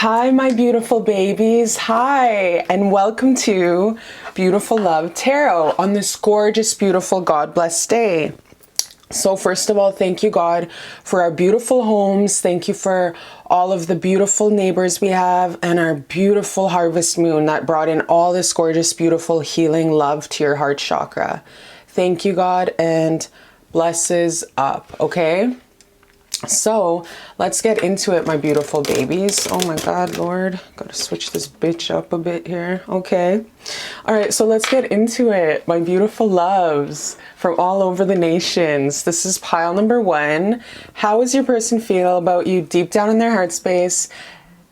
Hi, my beautiful babies. Hi, and welcome to Beautiful Love Tarot on this gorgeous, beautiful, God-blessed day. So first of all, thank you, God, for our beautiful homes. Thank you for all of the beautiful neighbors we have and our beautiful harvest moon that brought in all this gorgeous, beautiful healing love to your heart chakra. Thank you, God, and blesses up, okay? So let's get into it, my beautiful babies. Oh my God, Lord, gotta switch this bitch up a bit here. Okay. All right, so let's get into it, my beautiful loves from all over the nations. This is pile number 1. How does your person feel about you deep down in their heart space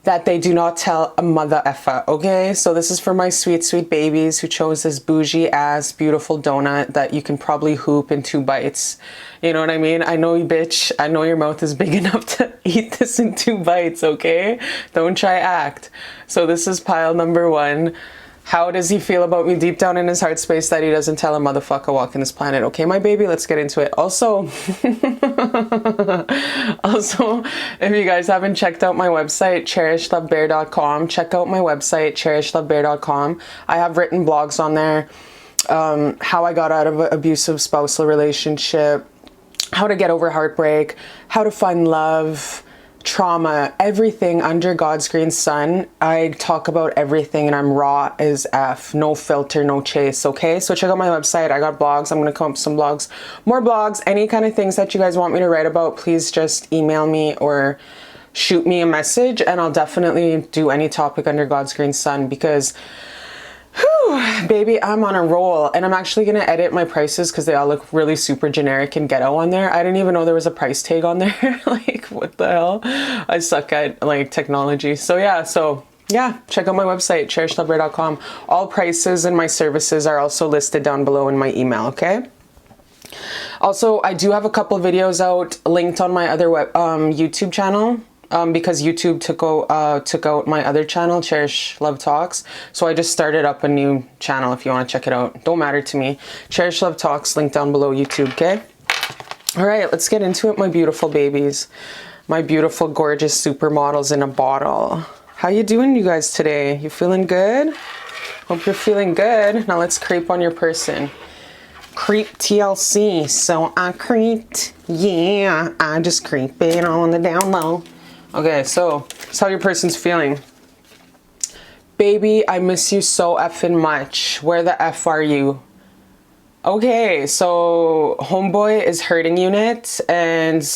that they do not tell a mother effer? Okay, so this is for my sweet, sweet babies who chose this bougie ass beautiful donut that you can probably hoop in 2 bites. You know what I mean? I know you, bitch. I know your mouth is big enough to eat this in 2 bites, okay? Don't try act. So this is pile number 1. How does he feel about me deep down in his heart space that he doesn't tell a motherfucker walking this planet? Okay, my baby, let's get into it. Also, if you guys haven't checked out my website, cherishlbear.com, check out my website, cherishlbear.com. I have written blogs on there. How I got out of an abusive spousal relationship, how to get over heartbreak, how to find love, trauma, everything under God's green sun. I talk about everything and I'm raw as F, no filter, no chase, okay? So check out my website. I got blogs. I'm going to come up with some blogs, more blogs, any kind of things that you guys want me to write about, please just email me or shoot me a message and I'll definitely do any topic under God's green sun because whew, baby, I'm on a roll. And I'm actually going to edit my prices because they all look really super generic and ghetto on there. I didn't even know there was a price tag on there. Like, what the hell? I suck at like technology. So yeah, check out my website, cherishlbear.com. All prices and my services are also listed down below in my email, okay? Also, I do have a couple videos out linked on my other YouTube channel. Because YouTube took out my other channel, Cherish Love Talks. So I just started up a new channel if you want to check it out. Don't matter to me. Cherish Love Talks, link down below YouTube, okay? All right, let's get into it, my beautiful babies. My beautiful, gorgeous supermodels in a bottle. How you doing, you guys, today? You feeling good? Hope you're feeling good. Now let's creep on your person. Creep TLC. So I creeped. Yeah, I just creep it on the down low. Okay, so that's how your person's feeling. Baby, I miss you so effing much. Where the F are you? Okay, so homeboy is hurting unit and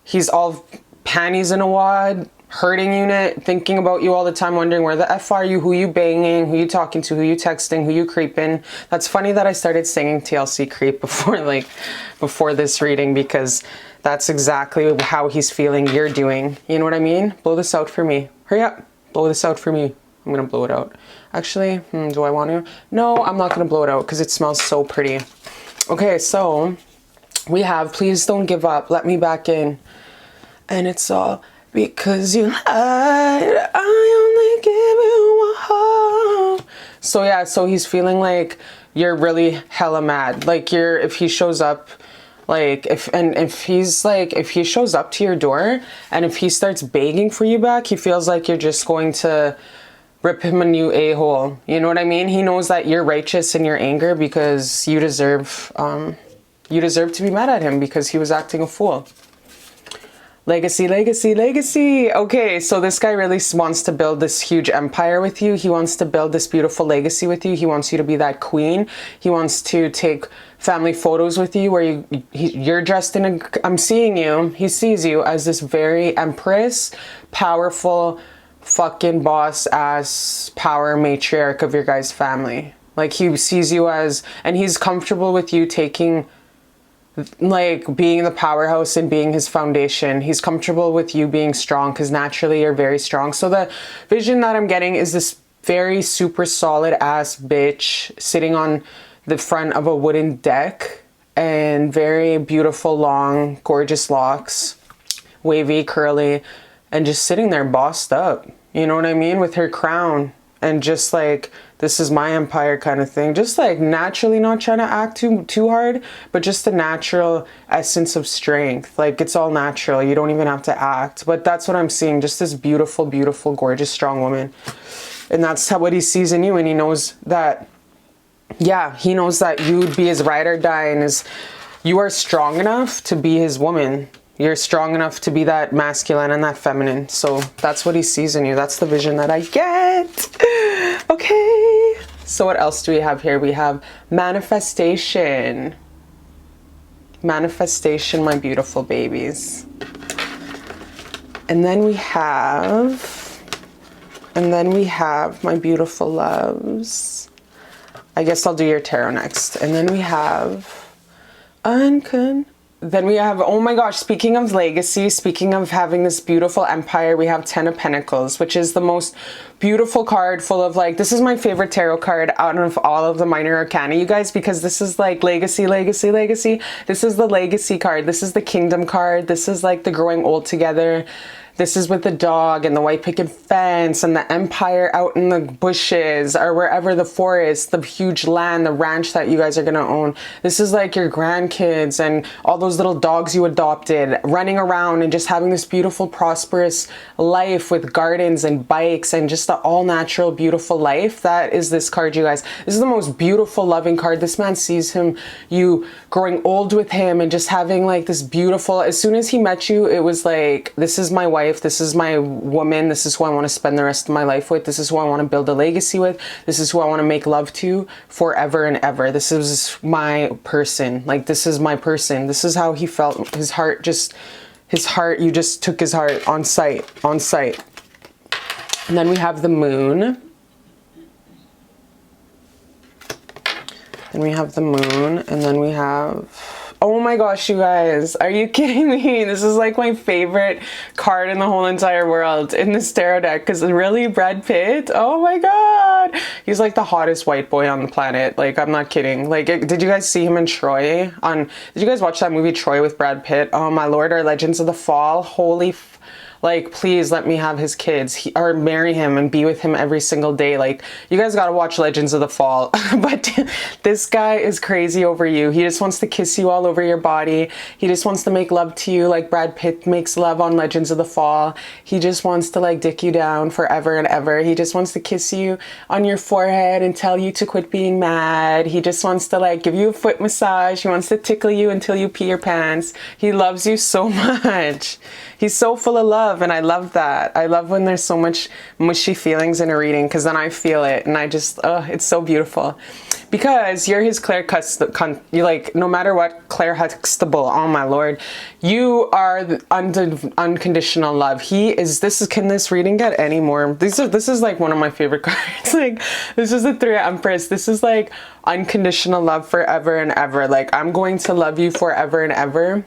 he's all panties in a wad, hurting unit, thinking about you all the time, wondering where the F are you, who you banging, who you talking to, who you texting, who you creeping. That's funny that I started singing TLC Creep before this reading because that's exactly how he's feeling you're doing. You know what I mean? Blow this out for me. Hurry up. Blow this out for me. I'm going to blow it out. Actually, do I want to? No, I'm not going to blow it out because it smells so pretty. Okay, so we have Please Don't Give Up. Let Me Back In. And it's all because you lied. I only give you a heart. So yeah, so he's feeling like you're really hella mad. Like if he shows up, like if he shows up to your door and if he starts begging for you back, he feels like you're just going to rip him a new a-hole. You know what I mean? He knows that you're righteous in your anger because you deserve to be mad at him because he was acting a fool. Legacy, legacy, legacy. Okay, so this guy really wants to build this huge empire with you. He wants to build this beautiful legacy with you. He wants you to be that queen. He wants to take family photos with you where you're dressed in a... I'm seeing you. He sees you as this very empress, powerful, fucking boss-ass power matriarch of your guys' family. Like, he sees you as... And he's comfortable with you taking... like being the powerhouse and being his foundation. He's comfortable with you being strong because naturally you're very strong. So the vision that I'm getting is this very super solid ass bitch sitting on the front of a wooden deck and very beautiful, long, gorgeous locks, wavy, curly, and just sitting there bossed up. You know what I mean? With her crown and just like, this is my empire kind of thing. Just like naturally, not trying to act too hard, but just the natural essence of strength. Like, it's all natural. You don't even have to act. But that's what I'm seeing. Just this beautiful, beautiful, gorgeous, strong woman. And that's what he sees in you. And he knows that, yeah, he knows that you would be his ride or die, and you are strong enough to be his woman. You're strong enough to be that masculine and that feminine. So that's what he sees in you. That's the vision that I get. Okay. So what else do we have here? We have manifestation. Manifestation, my beautiful babies. And then we have my beautiful loves. I guess I'll do your tarot next. And then we have then we have, oh my gosh, speaking of legacy, speaking of having this beautiful empire, we have 10 of Pentacles, which is the most beautiful card, full of like, this is my favorite tarot card out of all of the minor arcana, you guys, because this is like legacy, legacy, legacy. This is the legacy card. This is the kingdom card. This is like the growing old together. This is with the dog and the white picket fence and the empire out in the bushes or wherever, the forest, the huge land, the ranch that you guys are going to own. This is like your grandkids and all those little dogs you adopted running around and just having this beautiful, prosperous life with gardens and bikes and just the all natural, beautiful life. That is this card, you guys. This is the most beautiful, loving card. This man sees you growing old with him and just having like this beautiful, as soon as he met you, it was like, this is my wife. This is my woman. This is who I want to spend the rest of my life with. This is who I want to build a legacy with. This is who I want to make love to forever and ever. This is my person. Like, this is my person. This is how he felt. His heart, you just took his heart on sight. And then we have the moon. Then we have the moon, and then we have, oh my gosh, you guys, are you kidding me? This is like my favorite card in the whole entire world in this tarot deck, because really, Brad Pitt, oh my god, he's like the hottest white boy on the planet. Like, I'm not kidding. Like, did you guys see him in Troy? Did you guys watch that movie Troy with Brad Pitt? Oh my lord, or Legends of the Fall? Holy like, please let me have his kids, or marry him and be with him every single day. Like, you guys gotta watch Legends of the Fall. But this guy is crazy over you. He just wants to kiss you all over your body. He just wants to make love to you like Brad Pitt makes love on Legends of the Fall. He just wants to like dick you down forever and ever. He just wants to kiss you on your forehead and tell you to quit being mad. He just wants to like give you a foot massage. He wants to tickle you until you pee your pants. He loves you so much. He's so full of love, and I love that. I love when there's so much mushy feelings in a reading, because then I feel it, and I just, oh, it's so beautiful. Because you're his Claire you're like, no matter what, Claire Huxtable, oh my lord, you are the unconditional love. Can this reading get any more? This is like one of my favorite cards. Like, this is the Three of Empress. This is like unconditional love forever and ever. Like, I'm going to love you forever and ever.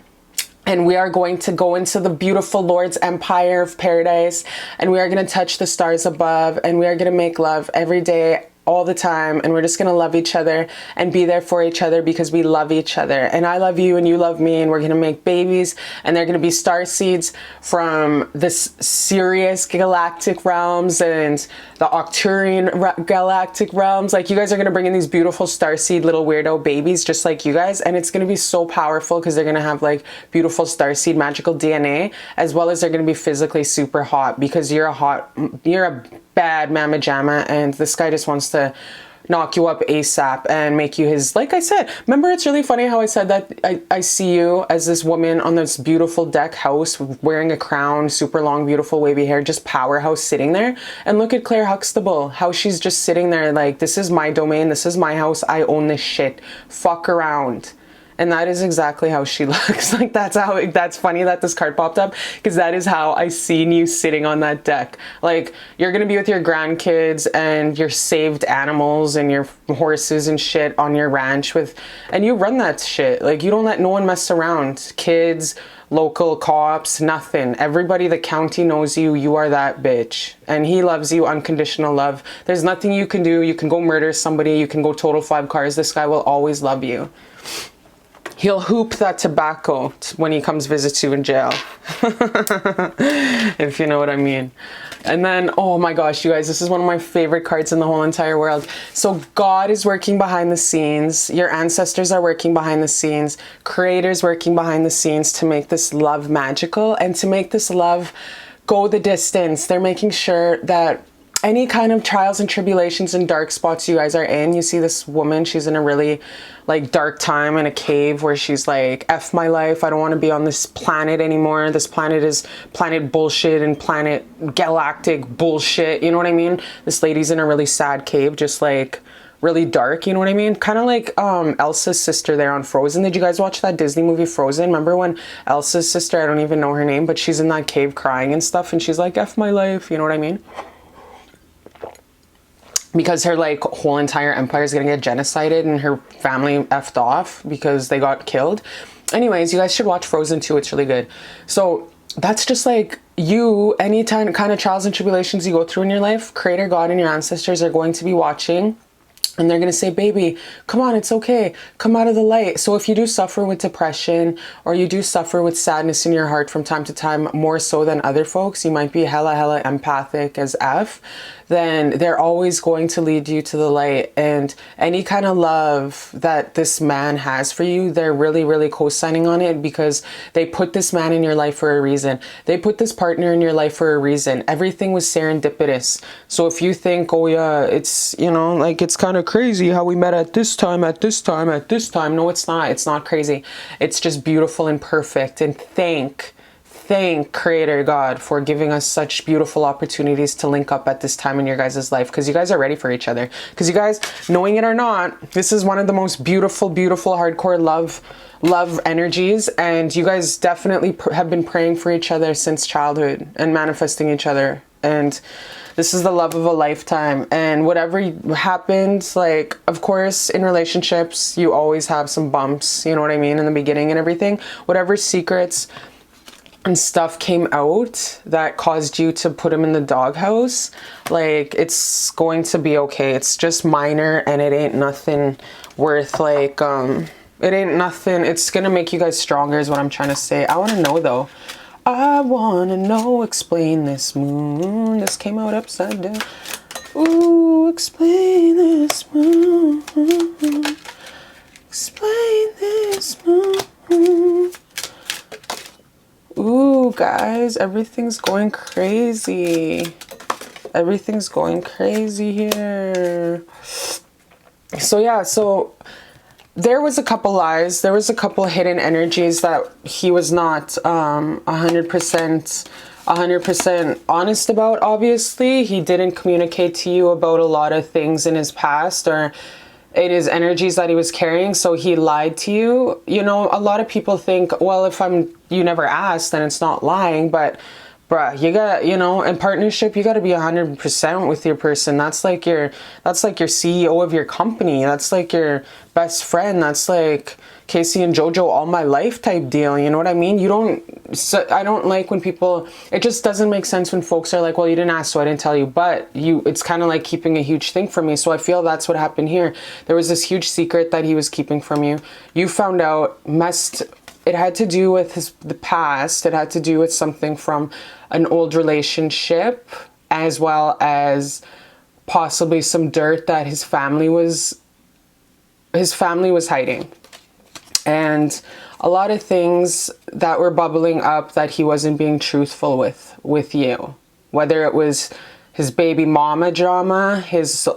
And we are going to go into the beautiful Lord's empire of paradise, and we are going to touch the stars above, and we are going to make love every day, all the time, and we're just gonna love each other and be there for each other because we love each other, and I love you and you love me, and we're gonna make babies, and they're gonna be star seeds from this Sirius galactic realms and the Octurian galactic realms. Like, you guys are gonna bring in these beautiful starseed little weirdo babies just like you guys, and it's gonna be so powerful because they're gonna have like beautiful starseed magical DNA, as well as they're gonna be physically super hot because you're a bad mama jamma, and this guy just wants to knock you up ASAP and make you his, like I said, remember, it's really funny how I said that I see you as this woman on this beautiful deck house wearing a crown, super long, beautiful wavy hair, just powerhouse sitting there. And look at Claire Huxtable, how she's just sitting there like, this is my domain, this is my house, I own this shit, fuck around. And that is exactly how she looks. Like, that's funny that this card popped up, because that is how I seen you sitting on that deck. Like, you're gonna be with your grandkids and your saved animals and your horses and shit on your ranch and you run that shit. Like, you don't let no one mess around. Kids, local cops, nothing. Everybody, the county knows you. You are that bitch. And he loves you, unconditional love. There's nothing you can do. You can go murder somebody. You can go total 5 cars. This guy will always love you. He'll hoop that tobacco when he comes visit you in jail. If you know what I mean. And then, oh my gosh, you guys, this is one of my favorite cards in the whole entire world. So God is working behind the scenes. Your ancestors are working behind the scenes. Creator's working behind the scenes to make this love magical and to make this love go the distance. They're making sure that any kind of trials and tribulations and dark spots you guys are in, you see this woman, she's in a really like dark time in a cave where she's like, F my life, I don't want to be on this planet anymore. This planet is planet bullshit and planet galactic bullshit. You know what I mean? This lady's in a really sad cave, just like really dark, you know what I mean? Kind of like Elsa's sister there on Frozen. Did you guys watch that Disney movie Frozen? Remember when Elsa's sister, I don't even know her name, but she's in that cave crying and stuff and she's like, F my life, you know what I mean? Because her like whole entire empire is gonna get genocided and her family effed off because they got killed. Anyways, you guys should watch Frozen 2. It's really good. So that's just like you, any kind of trials and tribulations you go through in your life, Creator God and your ancestors are going to be watching. And they're going to say, baby, come on, it's okay. Come out of the light. So if you do suffer with depression or you do suffer with sadness in your heart from time to time, more so than other folks, you might be hella empathic as F, then they're always going to lead you to the light. And any kind of love that this man has for you, they're really co-signing on it because they put this man in your life for a reason. They put this partner in your life for a reason. Everything was serendipitous. So if you think, oh yeah, it's, you know, like it's kind of crazy how we met at this time. No, it's not. It's not crazy. It's just beautiful and perfect. And thank Creator God for giving us such beautiful opportunities to link up at this time in your guys' life, because you guys are ready for each other. Because you guys, knowing it or not, this is one of the most beautiful hardcore love energies, and you guys definitely have been praying for each other since childhood and manifesting each other. And this is the love of a lifetime. And whatever happens, like, of course, in relationships, you always have some bumps, you know what I mean, in the beginning and everything. Whatever secrets and stuff came out that caused you to put him in the doghouse, like, it's going to be okay. It's just minor and it ain't nothing worth, like, it ain't nothing. It's gonna make you guys stronger is what I'm trying to say. I want to know though. I want to know, explain this moon. This came out upside down. Ooh, explain this moon. Explain this moon. Ooh, guys, everything's going crazy. Everything's going crazy here. So yeah, so there was a couple lies. There was a couple hidden energies that he was not 100% honest about. Obviously, he didn't communicate to you about a lot of things in his past or in his energies that he was carrying, so he lied to you. You know, a lot of people think, well, if you never asked, then it's not lying, but bruh, you got, you know, in partnership, you got to be 100% with your person. That's like your CEO of your company. That's like your best friend. That's like Casey and JoJo all my life type deal. You know what I mean? I don't like when people, it just doesn't make sense when folks are like, well, you didn't ask, so I didn't tell you, but it's kind of like keeping a huge thing from me. So I feel that's what happened here. There was this huge secret that he was keeping from you. You found out, it had to do with the past. It had to do with something from an old relationship, as well as possibly some dirt that his family was hiding. And a lot of things that were bubbling up that he wasn't being truthful with you. Whether it was his baby mama drama, his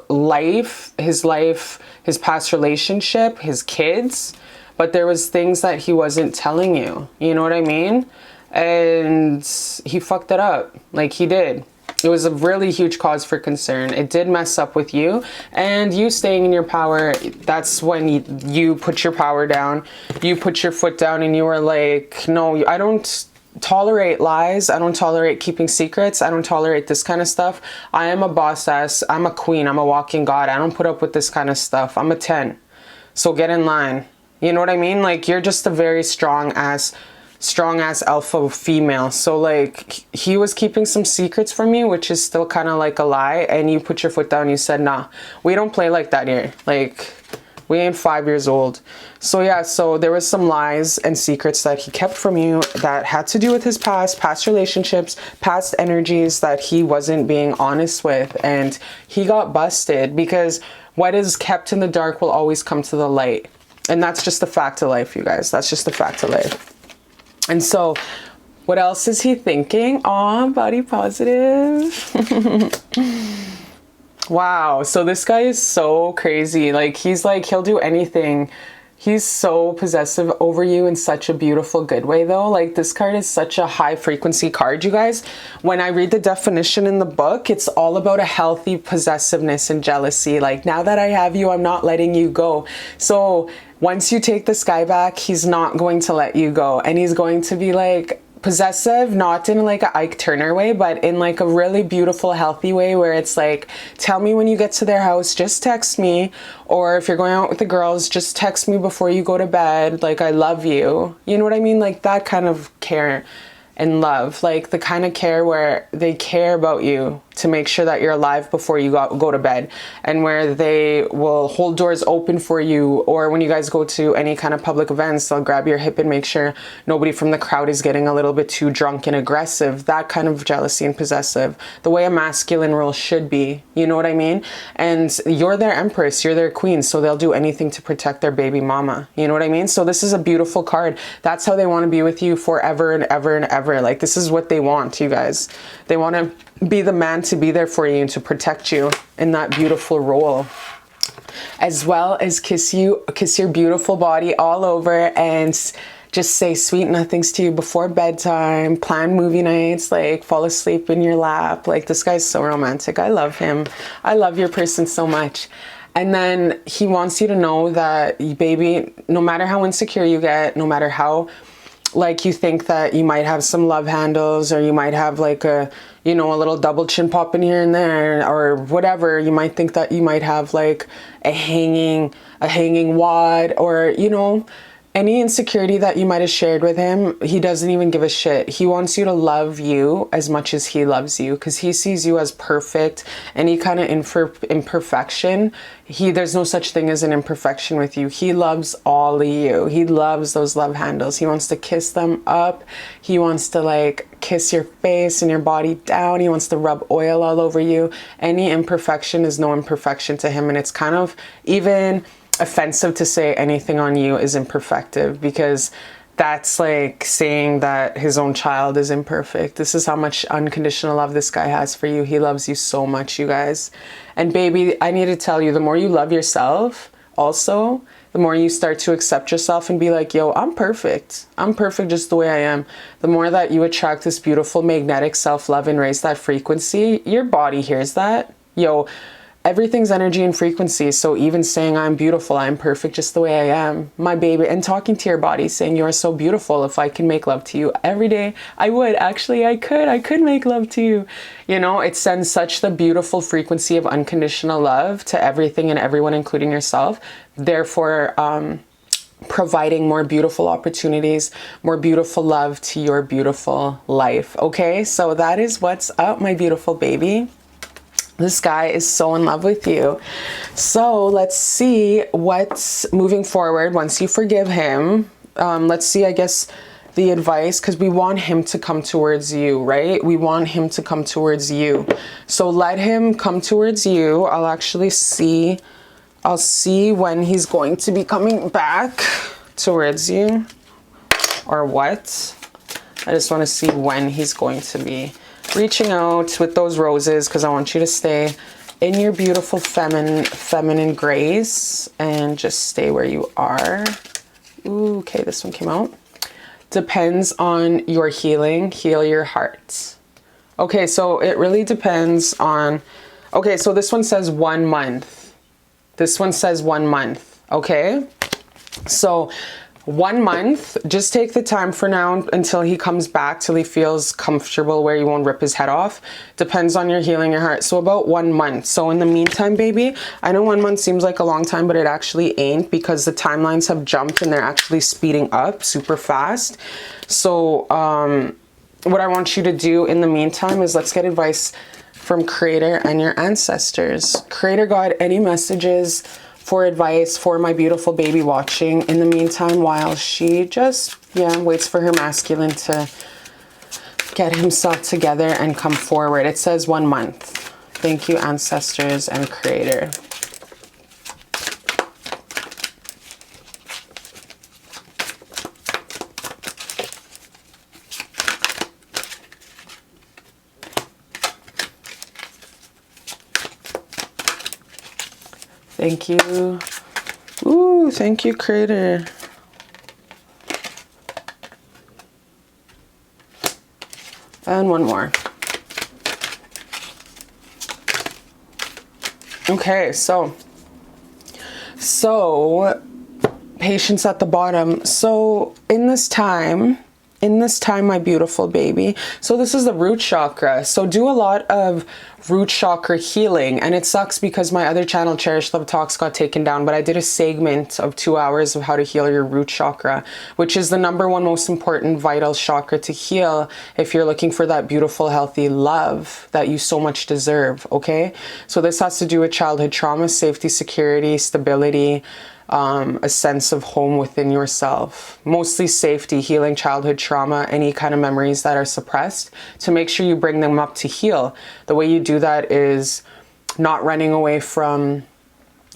past relationship, his kids. But there was things that he wasn't telling you. You know what I mean? And he fucked it up. Like, he did. It was a really huge cause for concern. It did mess up with you. And you staying in your power, that's when you put your power down. You put your foot down and you were like, no, I don't tolerate lies. I don't tolerate keeping secrets. I don't tolerate this kind of stuff. I am a boss ass. I'm a queen. I'm a walking god. I don't put up with this kind of stuff. I'm a 10. So get in line. You know what I mean? Like, you're just a very strong ass alpha female. So like, he was keeping some secrets from you, which is still kind of like a lie. And you put your foot down. You said, nah, we don't play like that here. Like, We ain't 5 years old. So yeah, so there was some lies and secrets that he kept from you that had to do with his past relationships, past energies that he wasn't being honest with. And he got busted because what is kept in the dark will always come to the light. And that's just the fact of life, you guys. That's just the fact of life. And so what else is he thinking? Aw, body positive. Wow. So this guy is so crazy. Like, he's like, he'll do anything. He's so possessive over you in such a beautiful, good way, though. Like, this card is such a high frequency card, you guys. When I read the definition in the book, it's all about a healthy possessiveness and jealousy. Like, now that I have you, I'm not letting you go. So once you take this guy back, he's not going to let you go. And he's going to be like, possessive, not in like a Ike Turner way, but in like a really beautiful, healthy way where it's like, tell me when you get to their house, just text me. Or if you're going out with the girls, just text me before you go to bed. Like, I love you. You know what I mean? Like that kind of care and love, like the kind of care where they care about you to make sure that you're alive before you go to bed, and where they will hold doors open for you, or when you guys go to any kind of public events, they'll grab your hip and make sure nobody from the crowd is getting a little bit too drunk and aggressive. That kind of jealousy and possessive, the way a masculine role should be, you know what I mean? And you're their empress, you're their queen, so they'll do anything to protect their baby mama, you know what I mean? So this is a beautiful card. That's how they want to be with you forever and ever and ever. Like, this is what they want, you guys. They want to be the man to be there for you and to protect you in that beautiful role, as well as kiss your beautiful body all over and just say sweet nothings to you before bedtime, plan movie nights, like fall asleep in your lap. Like, this guy's so romantic. I love him. I love your person so much. And then he wants you to know that, baby, no matter how insecure you get, no matter how like you think that you might have some love handles, or you might have like a, you know, a little double chin popping here and there, or whatever. You might think that you might have like a hanging wad, or, you know, any insecurity that you might have shared with him. He doesn't even give a shit. He wants you to love you as much as he loves you, because he sees you as perfect. Any kind of imperfection, there's no such thing as an imperfection with you. He loves all of you. He loves those love handles. He wants to kiss them up. He wants to like kiss your face and your body down. He wants to rub oil all over you. Any imperfection is no imperfection to him. And it's kind of even offensive to say anything on you is imperfective, because that's like saying that his own child is imperfect. This is how much unconditional love this guy has for you. He loves you so much, you guys. And baby, I need to tell you, the more you love yourself also, the more you start to accept yourself and be like, yo, I'm perfect. I'm perfect just the way I am. The more that you attract this beautiful magnetic self-love and raise that frequency, your body hears that. Yo, everything's energy and frequency. So even saying I'm beautiful, I'm perfect just the way I am, my baby, and talking to your body, saying you're so beautiful. If I can make love to you every day, I would. Actually, I could make love to you. You know, it sends such the beautiful frequency of unconditional love to everything and everyone, including yourself. Therefore, providing more beautiful opportunities, more beautiful love to your beautiful life. Okay, so that is what's up, my beautiful baby. This guy is so in love with you. So let's see what's moving forward once you forgive him. Let's see, I guess, the advice, because we want him to come towards you, right? We want him to come towards you. So let him come towards you. I'll see when he's going to be coming back towards you, or what. I just want to see when he's going to be reaching out with those roses, because I want you to stay in your beautiful feminine grace and just stay where you are. Ooh, okay, this one came out. Depends on your healing. Heal your heart. Okay, so it really depends on... Okay, so this one says 1 month. This one says 1 month. Okay, so 1 month, just take the time for now until he comes back, till he feels comfortable where you won't rip his head off. Depends on your healing your heart. So about 1 month. So in the meantime, baby, I know 1 month seems like a long time, but it actually ain't, because the timelines have jumped and they're actually speeding up super fast. So what I want you to do in the meantime is, let's get advice from Creator and your ancestors. Creator God, any messages for advice for my beautiful baby watching in the meantime, while she just, waits for her masculine to get himself together and come forward. It says 1 month. Thank you, ancestors and creator. Thank you. Ooh, thank you, creator. And one more. Okay, so patience at the bottom. So in this time, my beautiful baby, so this is the root chakra. So do a lot of root chakra healing, and it sucks because my other channel, Cherish Love Talks, got taken down, but I did a segment of 2 hours of how to heal your root chakra, which is the #1 most important vital chakra to heal if you're looking for that beautiful, healthy love that you so much deserve. Okay, so this has to do with childhood trauma, safety, security, stability, a sense of home within yourself, mostly safety, healing childhood trauma, any kind of memories that are suppressed, to make sure you bring them up to heal. The way you do that is not running away from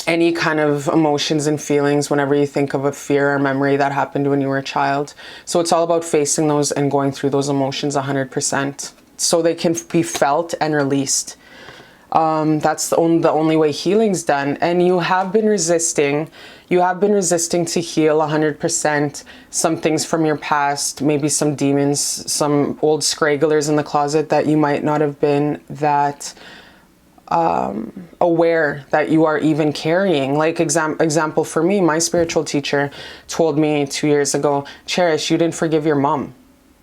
any kind of emotions and feelings whenever you think of a fear or memory that happened when you were a child. So it's all about facing those and going through those emotions 100% so they can be felt and released. That's the only way healing's done. And you have been resisting to heal 100% some things from your past, maybe some demons, some old scragglers in the closet that you might not have been that aware that you are even carrying. Like example for me, my spiritual teacher told me 2 years ago, Cherish, you didn't forgive your mom.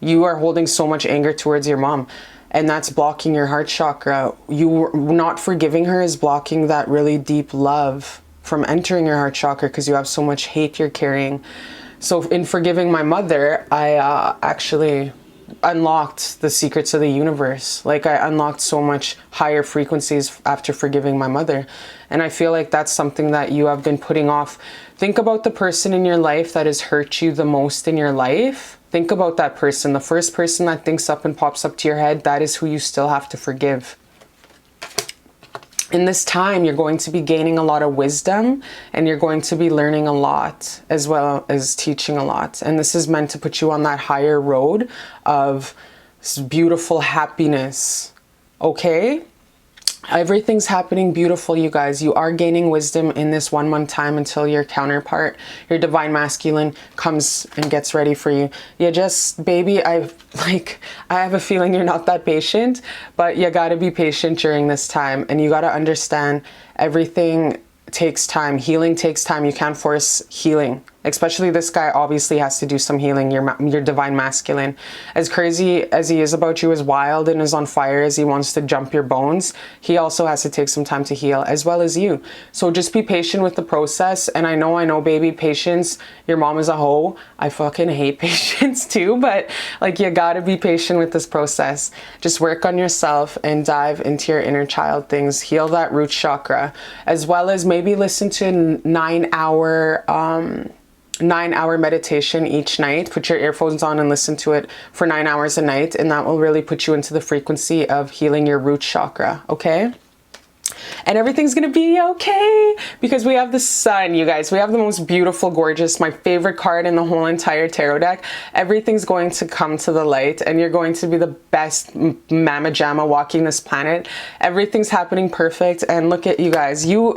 You are holding so much anger towards your mom, and that's blocking your heart chakra. You not forgiving her is blocking that really deep love from entering your heart chakra because you have so much hate you're carrying. So in forgiving my mother, I actually unlocked the secrets of the universe. Like, I unlocked so much higher frequencies after forgiving my mother. And I feel like that's something that you have been putting off. Think about the person in your life that has hurt you the most in your life. Think about that person. The first person that thinks up and pops up to your head, that is who you still have to forgive. In this time, you're going to be gaining a lot of wisdom, and you're going to be learning a lot as well as teaching a lot. And this is meant to put you on that higher road of beautiful happiness. Okay? Everything's happening beautiful, you guys. You are gaining wisdom in this 1 month time until your counterpart, your divine masculine, comes and gets ready for you. You just, baby, I have a feeling you're not that patient, but you gotta be patient during this time, and you gotta understand everything takes time. Healing takes time. You can't force healing. Especially this guy obviously has to do some healing, your divine masculine. As crazy as he is about you, as wild and as on fire as he wants to jump your bones, he also has to take some time to heal, as well as you. So just be patient with the process. And I know, baby, patience, your mom is a hoe. I fucking hate patience too, but like, you gotta be patient with this process. Just work on yourself and dive into your inner child things. Heal that root chakra, as well as maybe listen to 9-hour meditation each night. Put your earphones on and listen to it for 9 hours a night, and that will really put you into the frequency of healing your root chakra. Okay? And everything's gonna be okay, because we have the sun, you guys. We have the most beautiful, gorgeous, my favorite card in the whole entire tarot deck. Everything's going to come to the light, and you're going to be the best mama jamma walking this planet. Everything's happening perfect, and look at you guys. You're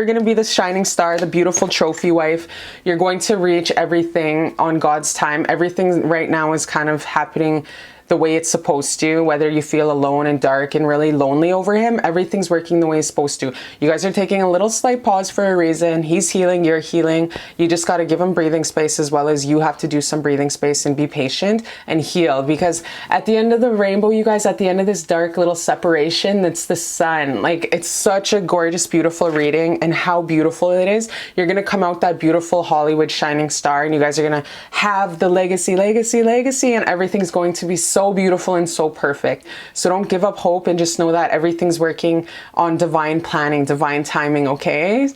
gonna be the shining star, the beautiful trophy wife. You're going to reach everything on God's time. Everything right now is kind of happening the way it's supposed to. Whether you feel alone and dark and really lonely over him, everything's working the way it's supposed to. You guys are taking a little slight pause for a reason. He's healing, you're healing. You just got to give him breathing space, as well as you have to do some breathing space and be patient and heal. Because at the end of the rainbow, you guys, at the end of this dark little separation, it's the sun. Like, it's such a gorgeous, beautiful reading, and how beautiful it is. You're going to come out that beautiful Hollywood shining star, and you guys are going to have the legacy, and everything's going to be so beautiful and so perfect. So don't give up hope, and just know that everything's working on divine planning, divine timing. Okay?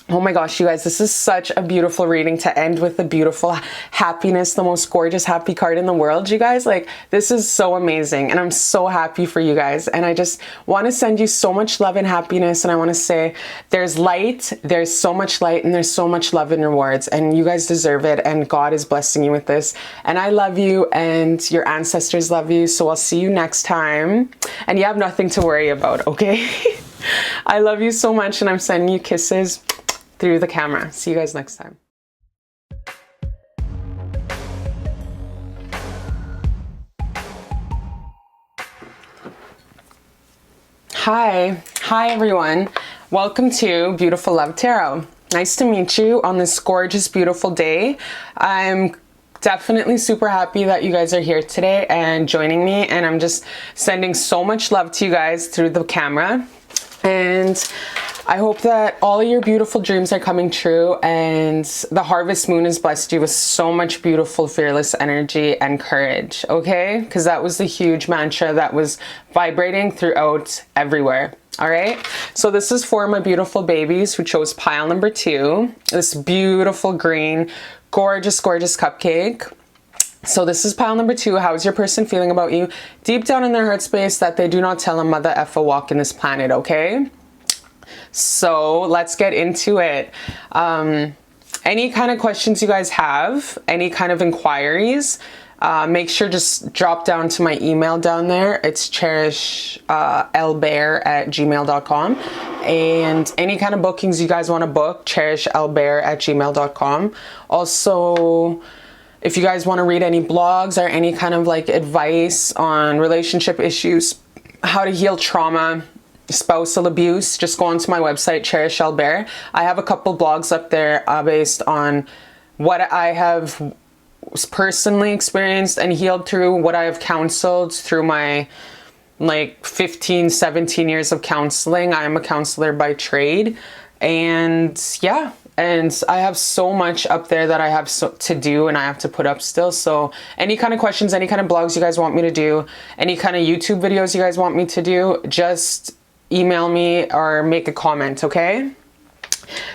Oh my gosh, you guys, this is such a beautiful reading to end with the beautiful happiness, the most gorgeous happy card in the world, you guys. Like, this is so amazing, and I'm so happy for you guys. And I just want to send you so much love and happiness, and I want to say there's light, there's so much light, and there's so much love and rewards, and you guys deserve it, and God is blessing you with this. And I love you, and your ancestors love you, so I'll see you next time. And you have nothing to worry about, okay? I love you so much, and I'm sending you kisses through the camera. See you guys next time. Hi everyone. Welcome to Beautiful Love Tarot. Nice to meet you on this gorgeous, beautiful day. I'm definitely super happy that you guys are here today and joining me, and I'm just sending so much love to you guys through the camera. And I hope that all of your beautiful dreams are coming true, and the harvest moon has blessed you with so much beautiful, fearless energy and courage, okay? Because that was the huge mantra that was vibrating throughout everywhere, all right? So this is for my beautiful babies who chose pile number 2, this beautiful green, gorgeous, gorgeous cupcake. So this is pile number 2. How is your person feeling about you? Deep down in their heart space that they do not tell a mother effa walk in this planet, okay? So let's get into it. Any kind of questions you guys have, any kind of inquiries, make sure just drop down to my email down there. It's cherishlbear@gmail.com. And any kind of bookings you guys want to book, cherishlbear@gmail.com. Also, if you guys want to read any blogs or any kind of like advice on relationship issues, how to heal trauma, spousal abuse, just go onto my website, cherishlbear. I have a couple blogs up there based on what I have personally experienced and healed through, what I have counseled through my like 15, 17 years of counseling. I am a counselor by trade, and yeah. And I have so much up there that I have to do and I have to put up still. So any kind of questions, any kind of blogs you guys want me to do, any kind of YouTube videos you guys want me to do, just email me or make a comment, okay?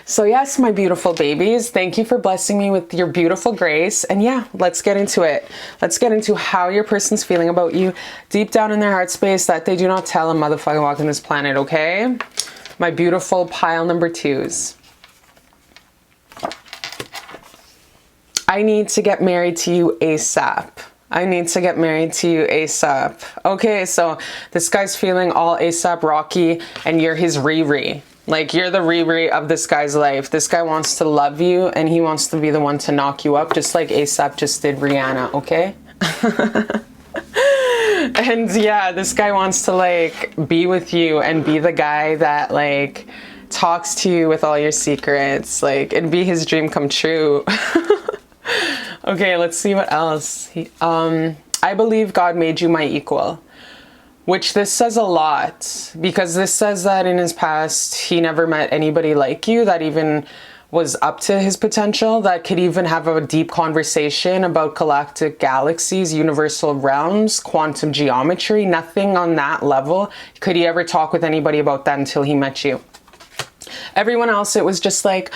So yes, my beautiful babies, thank you for blessing me with your beautiful grace. And yeah, let's get into it. Let's get into how your person's feeling about you deep down in their heart space that they do not tell a motherfucking walk on this planet, okay? My beautiful pile number 2s. I need to get married to you ASAP. I need to get married to you ASAP. Okay, so this guy's feeling all ASAP Rocky, and you're his Riri. Like, you're the Riri of this guy's life. This guy wants to love you, and he wants to be the one to knock you up, just like ASAP just did Rihanna, okay? And yeah, this guy wants to like be with you and be the guy that like talks to you with all your secrets. Like, it'd be his dream come true. Okay, let's see what else. I believe God made you my equal, which this says a lot, because this says that in his past, he never met anybody like you that even was up to his potential, that could even have a deep conversation about galactic galaxies, universal realms, quantum geometry. Nothing on that level could he ever talk with anybody about that until he met you. Everyone else, it was just like,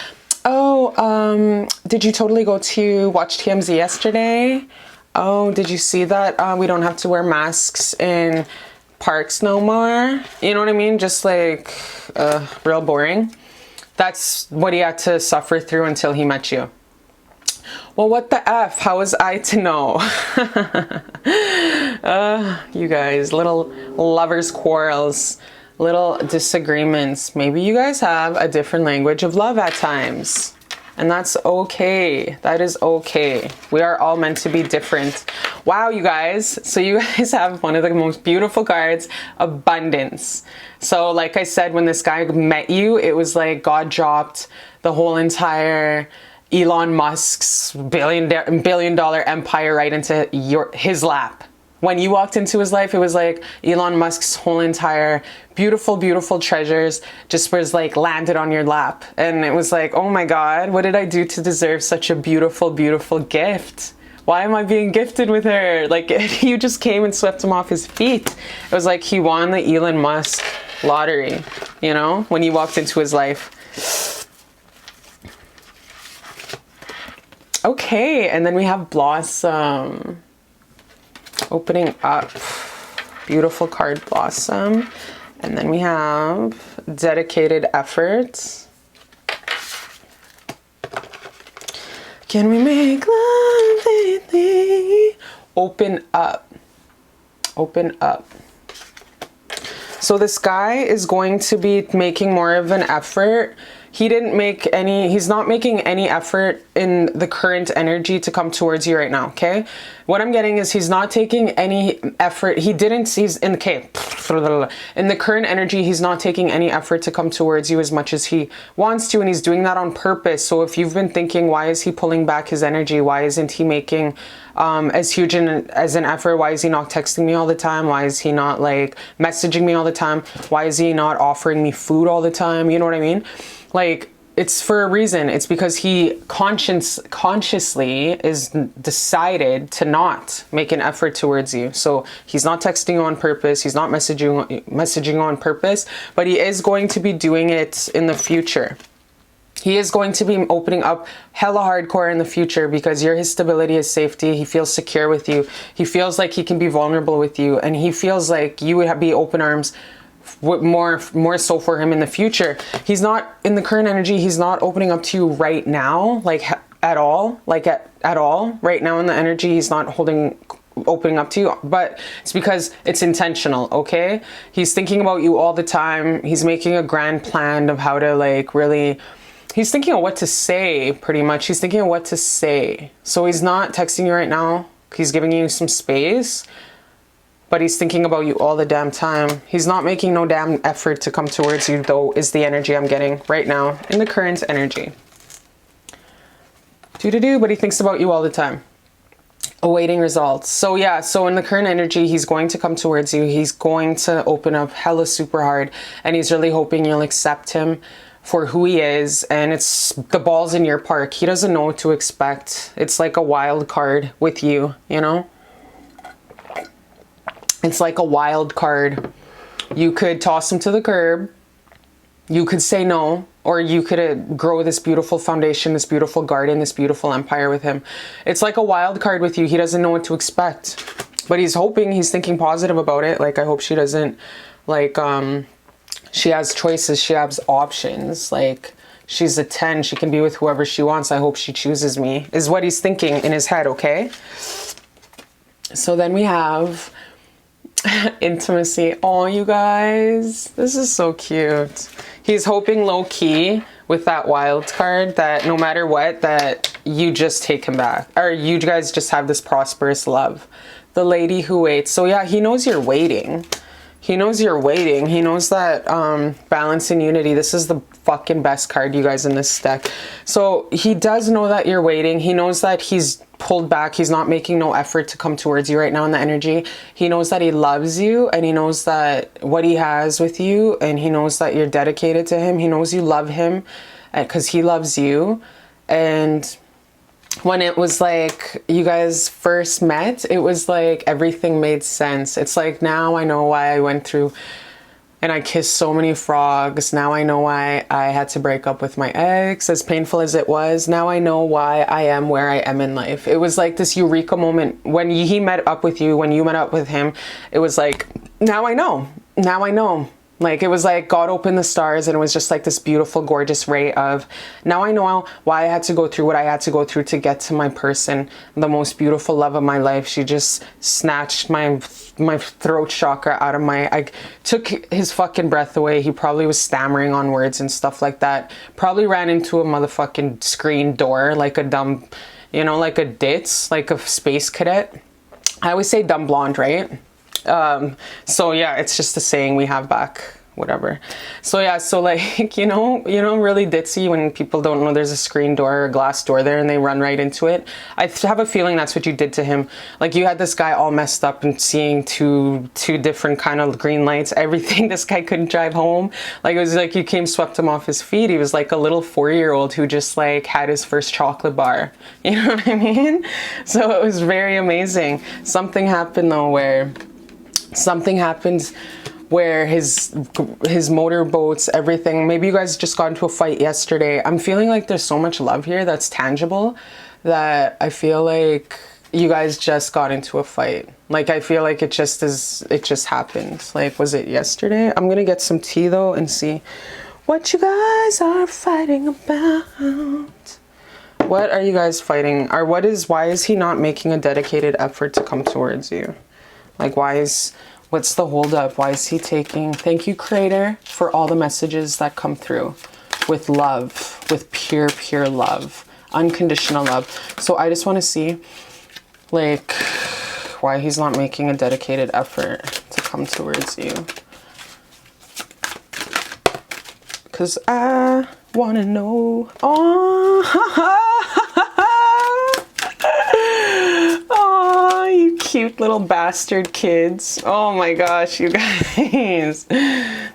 oh, did you totally go to watch TMZ yesterday? Oh, did you see that we don't have to wear masks in parks no more? You know what I mean? Just like real boring. That's what he had to suffer through until he met you. Well, what the F? How was I to know? You guys, little lovers' quarrels. Little disagreements. Maybe you guys have a different language of love at times, and that's okay. That is okay. We are all meant to be different. Wow, you guys. So you guys have one of the most beautiful cards, abundance. So like I said, when this guy met you, it was like God dropped the whole entire Elon Musk's billion dollar empire right into his lap. When you walked into his life, it was like Elon Musk's whole entire beautiful, beautiful treasures just was like landed on your lap. And it was like, oh my God, what did I do to deserve such a beautiful, beautiful gift? Why am I being gifted with her? Like, you just came and swept him off his feet. It was like he won the Elon Musk lottery, you know, when you walked into his life. Okay, and then we have Blossom. Opening up. Beautiful card, Blossom. And then we have Dedicated Efforts. Can we make love lately? Open up. Open up. So this guy is going to be making more of an effort. He's not making any effort in the current energy to come towards you right now, okay? What I'm getting is he's not taking any effort. In the current energy, he's not taking any effort to come towards you as much as he wants to, and he's doing that on purpose. So if you've been thinking, why is he pulling back his energy? Why isn't he making as huge as an effort? Why is he not texting me all the time? Why is he not like messaging me all the time? Why is he not offering me food all the time? You know what I mean? Like, it's for a reason. It's because he consciously is decided to not make an effort towards you. So he's not texting you on purpose. He's not messaging on purpose, but he is going to be doing it in the future. He is going to be opening up hella hardcore in the future because you're his stability, his safety. He feels secure with you. He feels like he can be vulnerable with you, and he feels like you would be open arms more so for him in the future. He's not in the current energy. He's not opening up to you right now, like at all, at all right now in the energy. He's not opening up to you, but it's because it's intentional. Okay. He's thinking about you all the time. He's making a grand plan of how to like really, he's thinking of what to say pretty much. He's thinking of what to say. So he's not texting you right now. He's giving you some space, but he's thinking about you all the damn time. He's not making no damn effort to come towards you, though, is the energy I'm getting right now in the current energy. But he thinks about you all the time. Awaiting results. So yeah, so in the current energy, he's going to come towards you. He's going to open up hella super hard, and he's really hoping you'll accept him for who he is. And it's the ball's in your park. He doesn't know what to expect. It's like a wild card with you, you know? It's like a wild card. You could toss him to the curb. You could say no, or you could grow this beautiful foundation, this beautiful garden, this beautiful empire with him. It's like a wild card with you. He doesn't know what to expect, but he's hoping, he's thinking positive about it. Like, I hope she doesn't, like, she has choices. She has options. Like, she's a 10. She can be with whoever she wants. I hope she chooses me, is what he's thinking in his head. Okay. So then we have intimacy. Oh, you guys, this is so cute. He's hoping low key with that wild card that no matter what, that you just take him back, or you guys just have this prosperous love. The lady who waits. So yeah, he knows you're waiting. He knows you're waiting. He knows that balance and unity. This is the fucking best card, you guys, in this deck. So he does know that you're waiting. He knows that he's pulled back. He's not making no effort to come towards you right now in the energy. He knows that he loves you, and he knows that what he has with you, and he knows that you're dedicated to him. He knows you love him because he loves you. And when it was like you guys first met, it was like everything made sense. It's like, now I know why I went through and I kissed so many frogs. Now I know why I had to break up with my ex, as painful as it was. Now I know why I am where I am in life. It was like this eureka moment when he met up with you, when you met up with him. It was like, now I know. Now I know. Like, it was like God opened the stars, and it was just like this beautiful, gorgeous ray of, now I know why I had to go through what I had to go through to get to my person, the most beautiful love of my life. She just snatched my throat chakra out of I took his fucking breath away. He probably was stammering on words and stuff like that. Probably ran into a motherfucking screen door like a dumb, you know, like a ditz, like a space cadet. I always say dumb blonde, right? So yeah, it's just a saying we have back, whatever. So yeah, so like, you know, really ditzy when people don't know there's a screen door or a glass door there and they run right into it. I have a feeling that's what you did to him. Like, you had this guy all messed up and seeing two different kind of green lights, everything. This guy couldn't drive home. Like, it was like you swept him off his feet. He was like a little 4-year-old who just like had his first chocolate bar. You know what I mean? So it was very amazing. Something happened though where his motorboats, everything, maybe you guys just got into a fight yesterday. I'm feeling like there's so much love here that's tangible that I feel like you guys just got into a fight. Like, I feel like it just happened. Like, was it yesterday? I'm gonna get some tea though and see what you guys are fighting about. What are you guys fighting? Or why is he not making a dedicated effort to come towards you? Like, what's the holdup? Why is he taking, thank you, Creator, for all the messages that come through with love, with pure, pure love, unconditional love. So I just want to see, like, why he's not making a dedicated effort to come towards you. Because I want to know. Oh, you cute little bastard kids. Oh my gosh, you guys.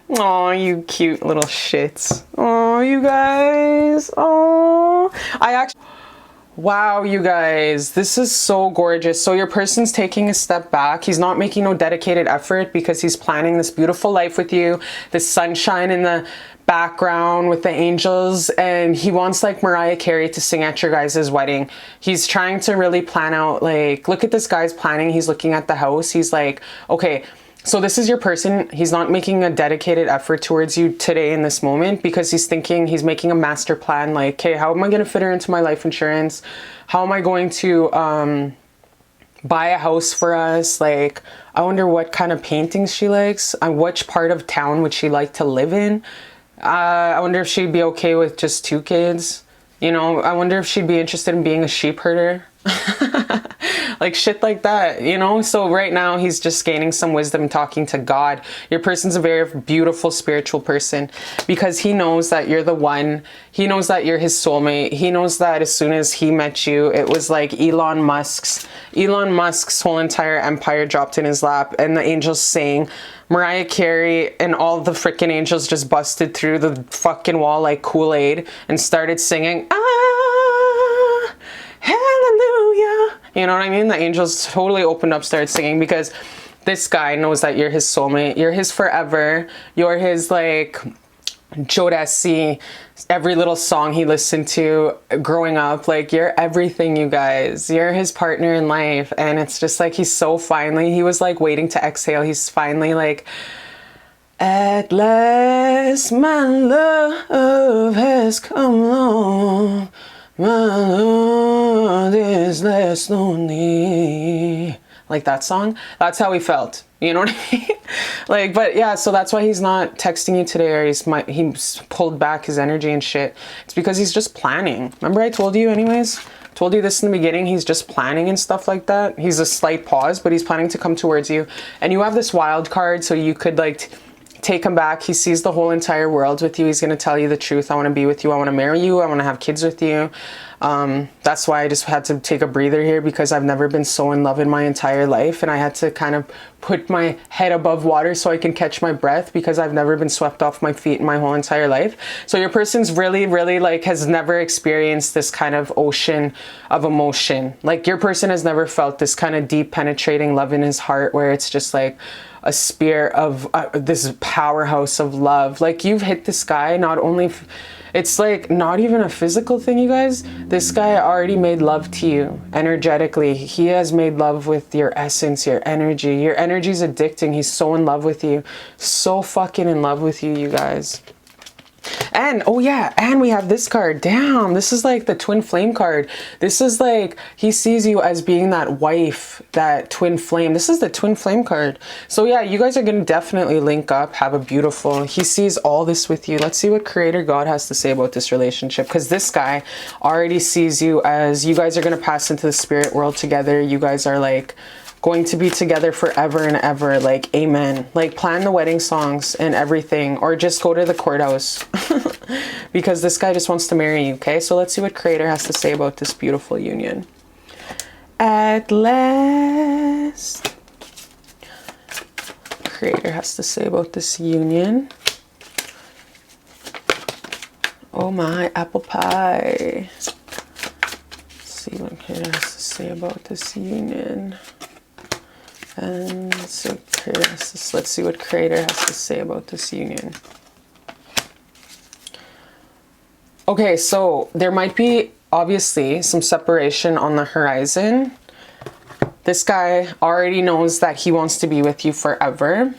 Oh, you cute little shits. Oh, you guys. Oh, wow, you guys, this is so gorgeous. So your person's taking a step back. He's not making no dedicated effort because he's planning this beautiful life with you, this sunshine in the background with the angels, and he wants like Mariah Carey to sing at your guys' wedding. He's trying to really plan out, like, look at this guy's planning. He's looking at the house. He's like, okay, so this is your person. He's not making a dedicated effort towards you today in this moment because he's thinking, he's making a master plan. Like, okay, how am I going to fit her into my life insurance? How am I going to buy a house for us? Like, I wonder what kind of paintings she likes. Which part of town would she like to live in? I wonder if she'd be okay with just 2 kids. You know, I wonder if she'd be interested in being a sheep herder. Like shit like that, you know? So right now he's just gaining some wisdom, talking to God. Your person's a very beautiful spiritual person because he knows that you're the one. He knows that you're his soulmate. He knows that as soon as he met you, it was like Elon Musk's whole entire empire dropped in his lap, and the angels sang Mariah Carey, and all the freaking angels just busted through the fucking wall like Kool-Aid and started singing, ah, hallelujah. You know what I mean? The angels totally opened up, started singing, because this guy knows that you're his soulmate. You're his forever. You're his, like, Jodeci, every little song he listened to growing up. Like, you're everything, you guys. You're his partner in life. And it's just like, he's so finally, he was like waiting to exhale. He's finally like, at last my love has come along. My Lord is less lonely. Like that song. That's how he felt. You know what I mean? Like, but yeah, so that's why he's not texting you today, or he's pulled back his energy and shit. It's because he's just planning. Remember I told you anyways? Told you this in the beginning. He's just planning and stuff like that. He's a slight pause, but he's planning to come towards you. And you have this wild card, so you could like take him back. He sees the whole entire world with you. He's going to tell you the truth. I want to be with you. I want to marry you. I want to have kids with you. That's why I just had to take a breather here, because I've never been so in love in my entire life, and I had to kind of put my head above water so I can catch my breath, because I've never been swept off my feet in my whole entire life. So your person's really, really like has never experienced this kind of ocean of emotion. Like your person has never felt this kind of deep penetrating love in his heart, where it's just like a spear of this powerhouse of love. Like you've hit this guy, not only it's like not even a physical thing, you guys. This guy already made love to you energetically. He has made love with your essence, your energy. Your energy's addicting. He's so in love with you. So fucking in love with you, you guys. And oh yeah, and we have this card. Damn, this is like the twin flame card. This is like he sees you as being that wife, that twin flame. This is the twin flame card. So yeah, you guys are gonna definitely link up, have a beautiful, he sees all this with you. Let's see what Creator God has to say about this relationship, because this guy already sees you as you guys are gonna pass into the spirit world together. You guys are like going to be together forever and ever. Like, amen. Like, plan the wedding songs and everything, or just go to the courthouse because this guy just wants to marry you. Okay, so let's see what Creator has to say about this beautiful union. At last, Creator has to say about this union. Oh my, apple pie. Let's see what Creator has to say about this union. And so let's see what Creator has to say about this union. Okay, so there might be obviously some separation on the horizon. This guy already knows that he wants to be with you forever.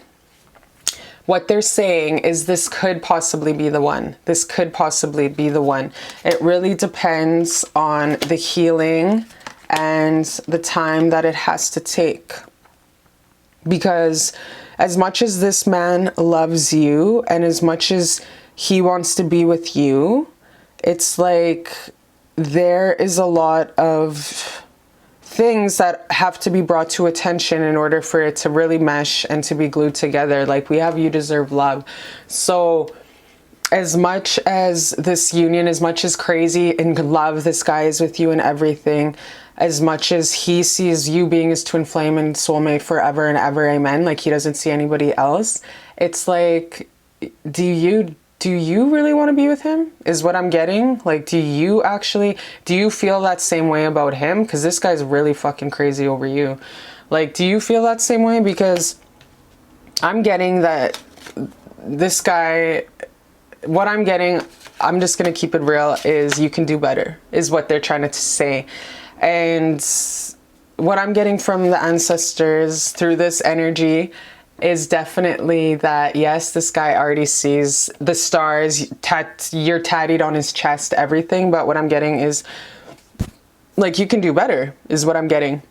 What they're saying is this could possibly be the one. This could possibly be the one. It really depends on the healing and the time that it has to take. Because as much as this man loves you and as much as he wants to be with you, it's like there is a lot of things that have to be brought to attention in order for it to really mesh and to be glued together. Like we have You Deserve Love. So as much as this union, as much as crazy in love this guy is with you and everything, as much as he sees you being his twin flame and soulmate forever and ever, amen, like he doesn't see anybody else, it's like, do you really want to be with him is what I'm getting. Like, do you feel that same way about him? Because this guy's really fucking crazy over you. Like, do you feel that same way? Because I'm getting that this guy, what I'm getting, I'm just going to keep it real, is you can do better, is what they're trying to say. And what I'm getting from the ancestors through this energy is definitely that, yes, this guy already sees the stars, you're tatted on his chest, everything. But what I'm getting is, like, you can do better, is what I'm getting.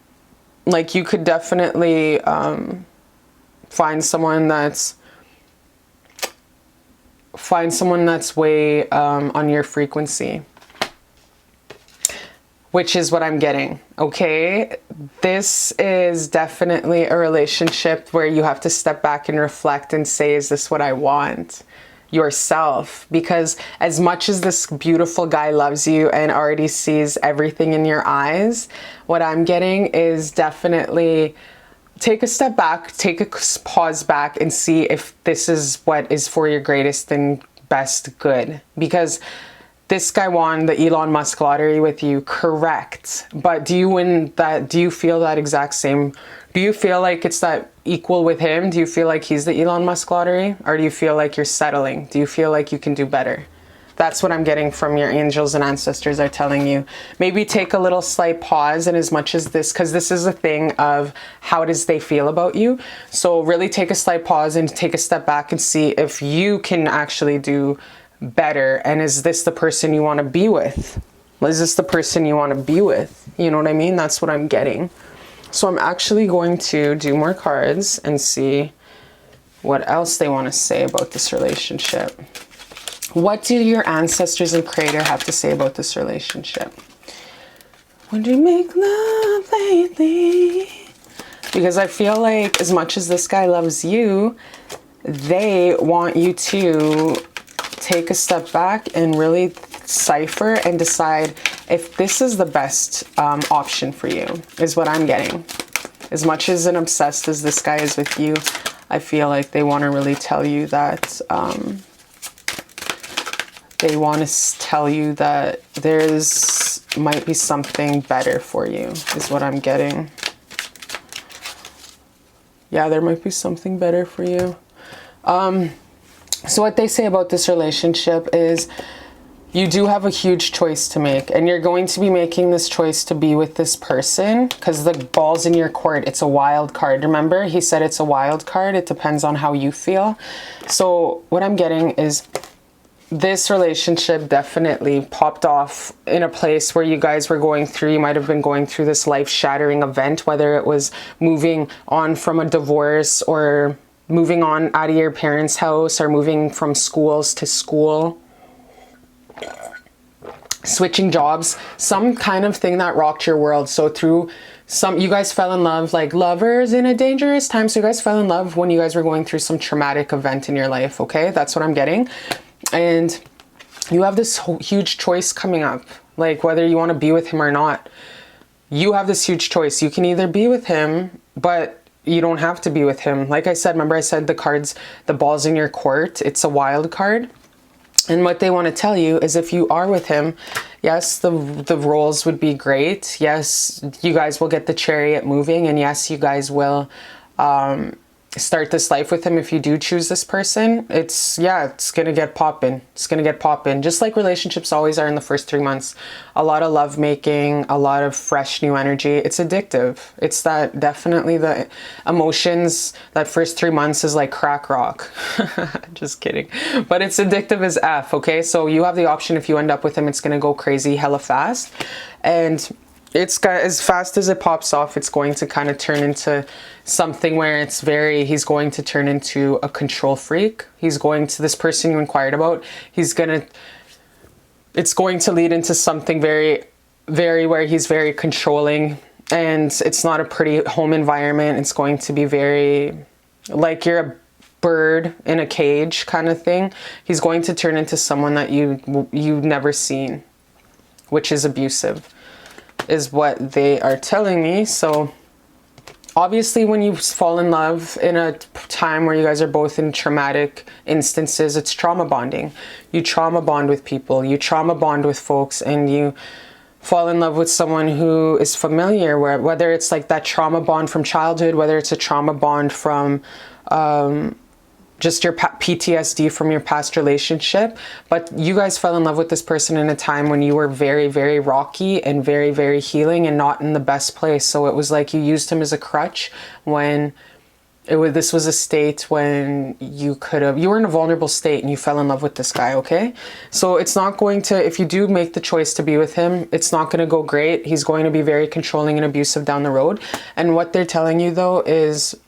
Like, you could definitely find someone that's way on your frequency. Which is what I'm getting, okay? This is definitely a relationship where you have to step back and reflect and say, is this what I want? Yourself. Because as much as this beautiful guy loves you and already sees everything in your eyes, what I'm getting is definitely take a step back, take a pause back and see if this is what is for your greatest and best good. Because this guy won the Elon Musk lottery with you, correct. But do you win that? Do you feel that exact same? Do you feel like it's that equal with him? Do you feel like he's the Elon Musk lottery? Or do you feel like you're settling? Do you feel like you can do better? That's what I'm getting from your angels and ancestors are telling you. Maybe take a little slight pause, and as much as this, because this is a thing of how does they feel about you. So really take a slight pause and take a step back and see if you can actually do better. And is this the person you want to be with? Is this the person you want to be with? You know what I mean? That's what I'm getting. So I'm actually going to do more cards and see what else they want to say about this relationship. What do your ancestors and creator have to say about this relationship? Would you make love lately? Because I feel like as much as this guy loves you, they want you to take a step back and really cipher and decide if this is the best option for you, is what I'm getting. As much as and obsessed as this guy is with you, I feel like they want to really tell you that, they want to tell you that might be something better for you, is what I'm getting. Yeah, there might be something better for you. So what they say about this relationship is you do have a huge choice to make, and you're going to be making this choice to be with this person because the ball's in your court. It's a wild card. Remember, he said it's a wild card. It depends on how you feel. So what I'm getting is this relationship definitely popped off in a place where you guys were going through, you might have been going through this life-shattering event, whether it was moving on from a divorce or moving on out of your parents' house or moving from schools to school, switching jobs, some kind of thing that rocked your world. So through you guys fell in love like lovers in a dangerous time. So you guys fell in love when you guys were going through some traumatic event in your life. Okay. That's what I'm getting. And you have this huge choice coming up, like whether you want to be with him or not. You have this huge choice. You can either be with him, but you don't have to be with him. Like I said, remember I said the ball's in your court. It's a wild card. And what they want to tell you is if you are with him, yes, the roles would be great. Yes, you guys will get the chariot moving. And yes, you guys will start this life with him, if you do choose this person, it's gonna get poppin'. It's gonna get poppin', just like relationships always are in the first 3 months. A lot of love making, a lot of fresh new energy. It's addictive. It's that, definitely the emotions. That first 3 months is like crack rock. Just kidding, but it's addictive as F. Okay, so you have the option, if you end up with him, it's gonna go crazy hella fast, and it's got, as fast as it pops off, it's going to kind of turn into something where he's going to turn into a control freak. He's going to, this person you inquired about, it's going to lead into something very, very, where he's very controlling, and it's not a pretty home environment. It's going to be very, like you're a bird in a cage kind of thing. He's going to turn into someone that you've never seen, which is abusive, is what they are telling me. So obviously when you fall in love in a time where you guys are both in traumatic instances, it's trauma bonding. You trauma bond with people, you trauma bond with folks, and you fall in love with someone who is familiar, whether it's like that trauma bond from childhood, whether it's a trauma bond from just your PTSD from your past relationship. But you guys fell in love with this person in a time when you were very, very rocky and very, very healing and not in the best place. So it was like you used him as a crutch when this was a state when you were in a vulnerable state and you fell in love with this guy. Okay, so it's not going to, if you do make the choice to be with him, it's not going to go great. He's going to be very controlling and abusive down the road. And what they're telling you though is,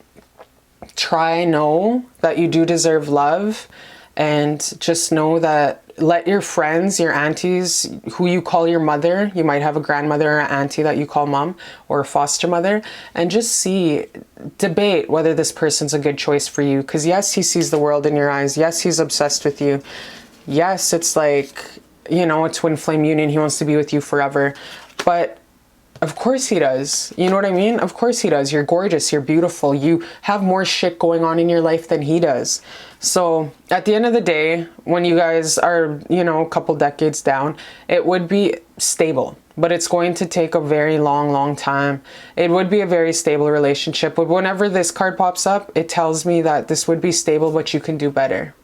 know that you do deserve love, and just know that, let your friends, your aunties, who you call your mother, you might have a grandmother or an auntie that you call mom, or a foster mother, and just debate whether this person's a good choice for you. Because yes, he sees the world in your eyes. Yes, he's obsessed with you. Yes, it's like, you know, a twin flame union. He wants to be with you forever. But of course he does. You know what I mean? Of course he does. You're gorgeous. You're beautiful. You have more shit going on in your life than he does. So at the end of the day, when you guys are, you know, a couple decades down, it would be stable, but it's going to take a very long, long time. It would be a very stable relationship. But whenever this card pops up, it tells me that this would be stable, but you can do better.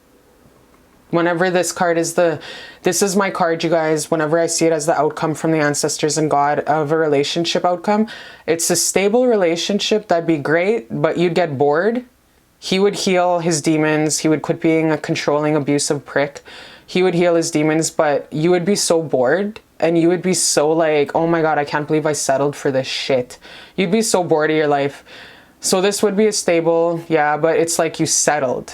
Whenever this card is this is my card, you guys, whenever I see it as the outcome from the ancestors and God of a relationship outcome, it's a stable relationship. That'd be great, but you'd get bored. He would heal his demons. He would quit being a controlling, abusive prick. He would heal his demons, but you would be so bored, and you would be so like, oh my God, I can't believe I settled for this shit. You'd be so bored of your life. So this would be a stable, yeah, but it's like you settled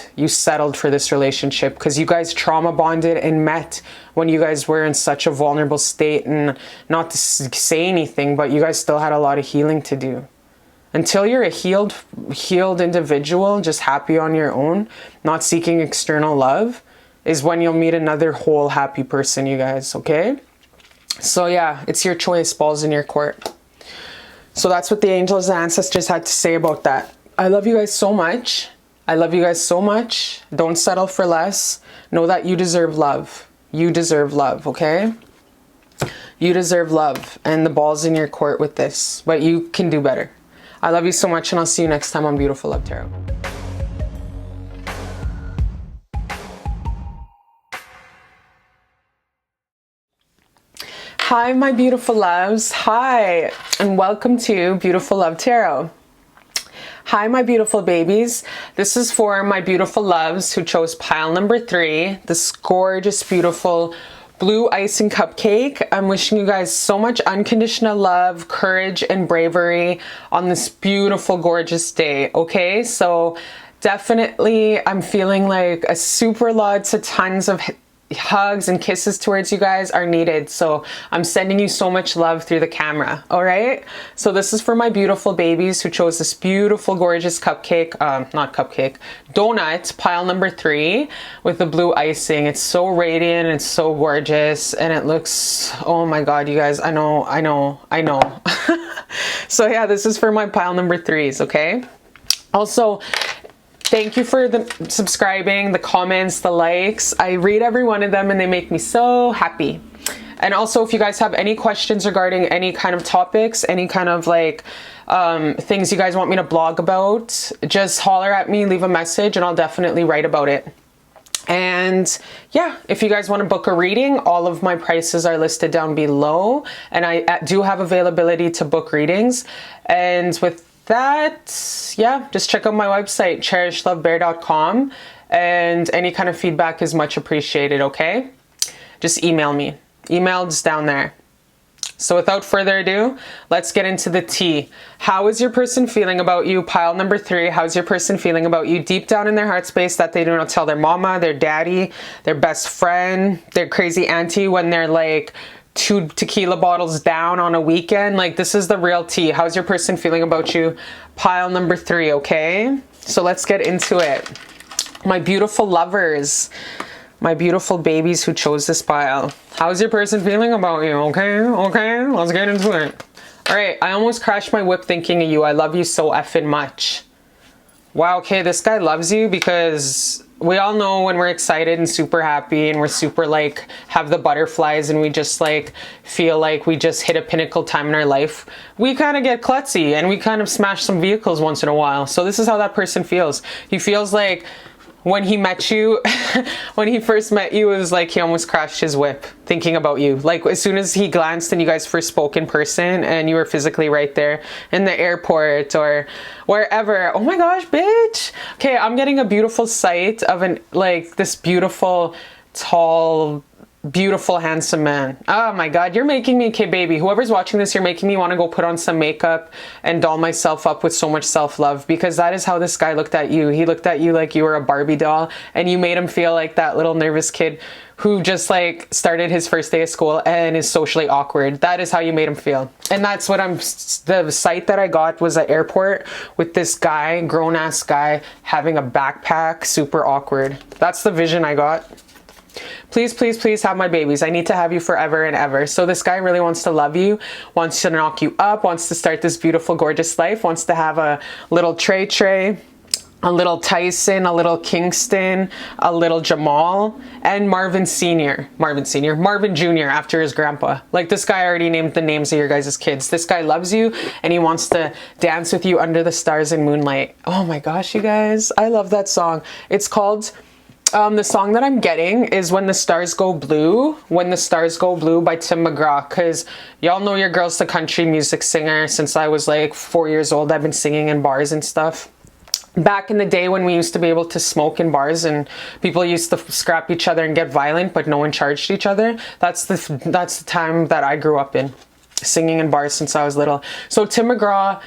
for this relationship because you guys trauma bonded and met when you guys were in such a vulnerable state, and not to say anything, but you guys still had a lot of healing to do. Until you're a healed individual, just happy on your own, not seeking external love, is when you'll meet another whole happy person, you guys, okay? So yeah, it's your choice, balls in your court. So that's what the angels and ancestors had to say about that. I love you guys so much. I love you guys so much. Don't settle for less. Know that you deserve love. You deserve love, okay? You deserve love, and the ball's in your court with this, but you can do better. I love you so much, and I'll see you next time on Beautiful Love Tarot. Hi, my beautiful loves. Hi, and welcome to Beautiful Love Tarot. Hi, my beautiful babies. This is for my beautiful loves who chose pile number 3, this gorgeous, beautiful blue icing cupcake. I'm wishing you guys so much unconditional love, courage, and bravery on this beautiful, gorgeous day, okay? So definitely, I'm feeling like a super lots of tons of hugs and kisses towards you guys are needed. So I'm sending you so much love through the camera. All right. So this is for my beautiful babies who chose this beautiful, gorgeous cupcake, not cupcake, donut, pile number 3 with the blue icing. It's so radiant. It's so gorgeous. And it looks, oh my God, you guys, I know. So yeah, this is for my pile number 3s. Okay. Also, thank you for the subscribing, the comments, the likes. I read every one of them and they make me so happy. And also, if you guys have any questions regarding any kind of topics, any kind of like things you guys want me to blog about, just holler at me, leave a message, and I'll definitely write about it. And yeah, if you guys want to book a reading, all of my prices are listed down below, and I do have availability to book readings. And with that, yeah, just check out my website, cherishlbear.com, and any kind of feedback is much appreciated. Okay, just email me. Email is down there. So without further ado, let's get into the tea. How is your person feeling about you? Pile number 3, how's your person feeling about you deep down in their heart space that they do not tell their mama, their daddy, their best friend, their crazy auntie when they're like 2 tequila bottles down on a weekend? Like, this is the real tea. How's your person feeling about you? Pile number 3, okay? So let's get into it. My beautiful lovers. My beautiful babies who chose this pile. How's your person feeling about you? Okay, let's get into it. All right, I almost crashed my whip thinking of you. I love you so effing much. Wow, okay, this guy loves you because we all know when we're excited and super happy and we're super like have the butterflies and we just like feel like we just hit a pinnacle time in our life, we kind of get klutzy and we kind of smash some vehicles once in a while. So this is how that person feels. He feels like when he met you, when he first met you, it was like he almost crashed his whip thinking about you. Like as soon as he glanced and you guys first spoke in person and you were physically right there in the airport or wherever. Oh my gosh, bitch. Okay, I'm getting a beautiful sight of this beautiful, tall, beautiful, handsome man. Oh my God, you're making me, okay, baby, whoever's watching this, you're making me want to go put on some makeup and doll myself up with so much self-love, because that is how this guy looked at you. He looked at you like you were a Barbie doll and you made him feel like that little nervous kid who just like started his first day of school and is socially awkward. That is how you made him feel. And that's what the sight that I got was at airport with this guy, grown-ass guy, having a backpack, super awkward. That's the vision I got. Please, please, please have my babies. I need to have you forever and ever. So this guy really wants to love you, wants to knock you up, wants to start this beautiful, gorgeous life, wants to have a little Trey, a little Tyson, a little Kingston, a little Jamal, and Marvin Jr. after his grandpa. Like, this guy already named the names of your guys' kids. This guy loves you and he wants to dance with you under the stars and moonlight. Oh my gosh, you guys. I love that song. It's called... the song that I'm getting is When the Stars Go Blue. When the Stars Go Blue by Tim McGraw, because y'all know your girl's the country music singer since I was like 4 years old. I've been singing in bars and stuff. Back in the day when we used to be able to smoke in bars and people used to scrap each other and get violent, but no one charged each other. That's the time that I grew up in, singing in bars since I was little. So Tim McGraw,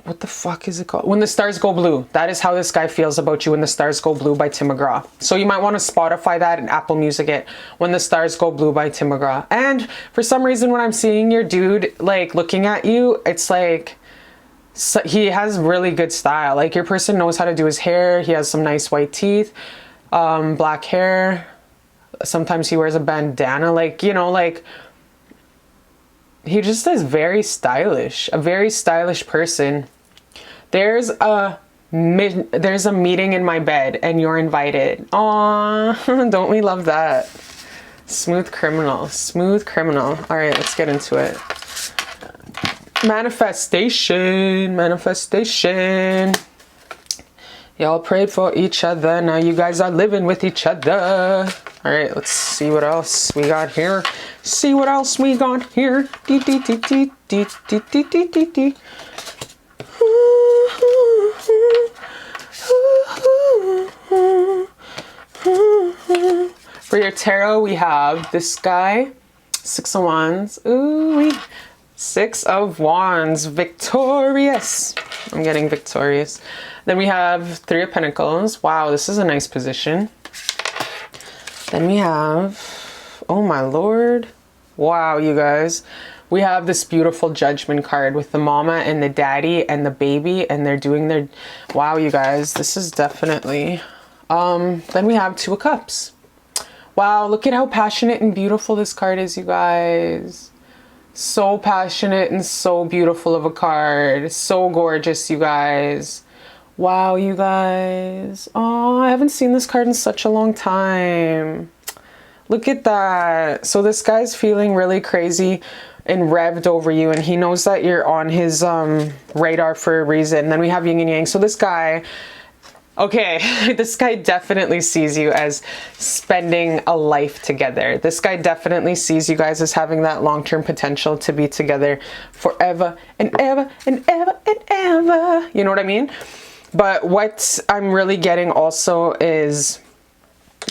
what the fuck is it called? When the Stars Go Blue. That is how this guy feels about you. When the Stars Go Blue by Tim McGraw. So you might want to Spotify that and Apple Music it. When the Stars Go Blue by Tim McGraw. And for some reason when I'm seeing your dude like looking at you, it's like he has really good style. Like, your person knows how to do his hair. He has some nice white teeth, black hair. Sometimes he wears a bandana. Like, you know, like... he just is very stylish, a very stylish person. There's a meeting in my bed and you're invited. Aww, don't we love that? Smooth criminal, smooth criminal. All right, let's get into it. Manifestation, manifestation. Y'all prayed for each other. Now you guys are living with each other. All right, let's see what else we got here. See what else we got here. Dee, dee, dee, dee, dee, dee, dee, dee, dee, dee. For your tarot, we have this guy, 6 of Wands. Ooh, 6 of Wands, victorious. I'm getting victorious. Then we have 3 of Pentacles. Wow, this is a nice position. Then we have, oh my lord. Wow, you guys. We have this beautiful Judgment card with the mama and the daddy and the baby, and they're doing their, wow, you guys, this is definitely, then we have 2 of Cups. Wow, look at how passionate and beautiful this card is, you guys. So passionate and so beautiful of a card. So gorgeous, you guys. Wow, you guys. Oh, I haven't seen this card in such a long time. Look at that. So this guy's feeling really crazy and revved over you, and he knows that you're on his radar for a reason. Then we have yin and yang. So this guy, okay, this guy definitely sees you as spending a life together. This guy definitely sees you guys as having that long-term potential to be together forever and ever and ever and ever. You know what I mean? But what I'm really getting also is,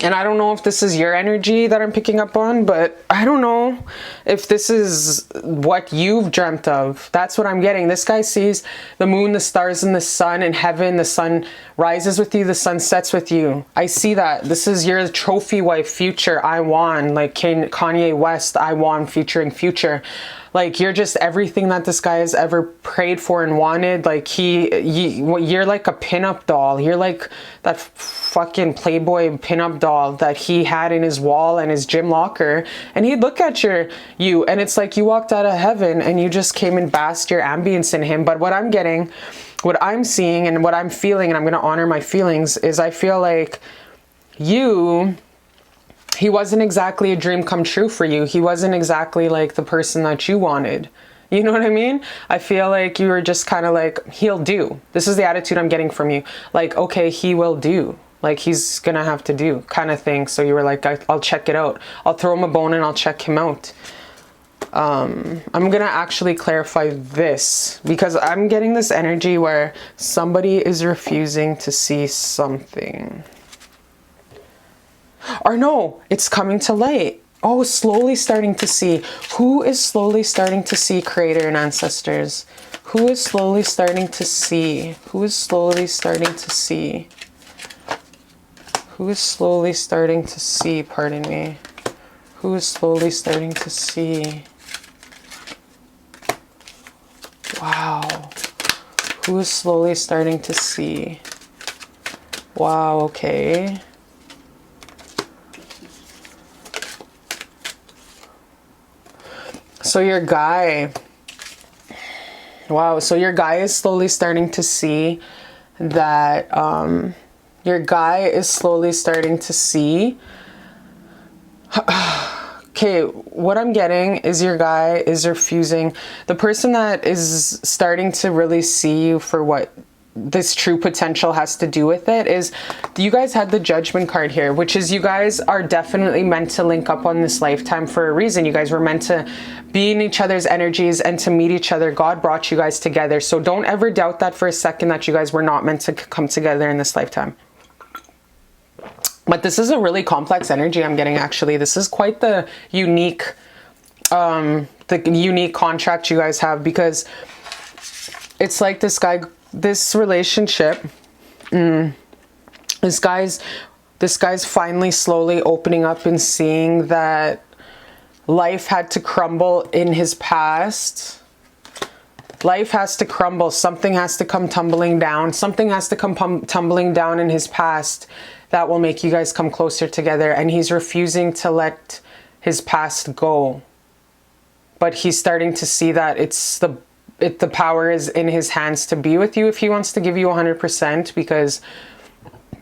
and I don't know if this is your energy that I'm picking up on, but I don't know if this is what you've dreamt of. That's what I'm getting. This guy sees the moon, the stars, and the sun in heaven. The sun rises with you, the sun sets with you. I see that. This is your trophy wife, Future. I won. Like Kanye West, I won, featuring Future. Like, you're just everything that this guy has ever prayed for and wanted. Like, you're like a pinup doll. You're like that fucking Playboy pinup doll that he had in his wall and his gym locker. And he'd look at you, and it's like you walked out of heaven and you just came and basked your ambience in him. But what I'm getting, what I'm seeing, and what I'm feeling, and I'm going to honor my feelings, is I feel like he wasn't exactly a dream come true for you. He wasn't exactly like the person that you wanted. You know what I mean? I feel like you were just kind of like, he'll do. This is the attitude I'm getting from you. Like, okay, he will do. Like, he's gonna have to do kind of thing. So you were like, I'll check it out. I'll throw him a bone and I'll check him out. I'm gonna actually clarify this, because I'm getting this energy where somebody is refusing to see something. Or no, it's coming to light. Oh, slowly starting to see. Who is slowly starting to see, Creator and ancestors? Who is slowly starting to see? Who is slowly starting to see? Who is slowly starting to see, pardon me? Who is slowly starting to see? Wow. Who is slowly starting to see? Wow, okay. So your guy, wow, so your guy is slowly starting to see that, your guy is slowly starting to see, okay, what I'm getting is your guy is refusing. The person that is starting to really see you for what this true potential has to do with it is, you guys had the Judgment card here, which is you guys are definitely meant to link up on this lifetime for a reason. You guys were meant to be in each other's energies and to meet each other. God brought you guys together. So don't ever doubt that for a second, that you guys were not meant to come together in this lifetime. But this is a really complex energy I'm getting, actually. This is quite the unique contract you guys have, because it's like this guy, this relationship, this guy's finally slowly opening up and seeing that life had to crumble in his past. Life has to crumble. Something has to come tumbling down. Something has to come tumbling down in his past that will make you guys come closer together. And he's refusing to let his past go. But he's starting to see that the power is in his hands to be with you if he wants to give you 100%, because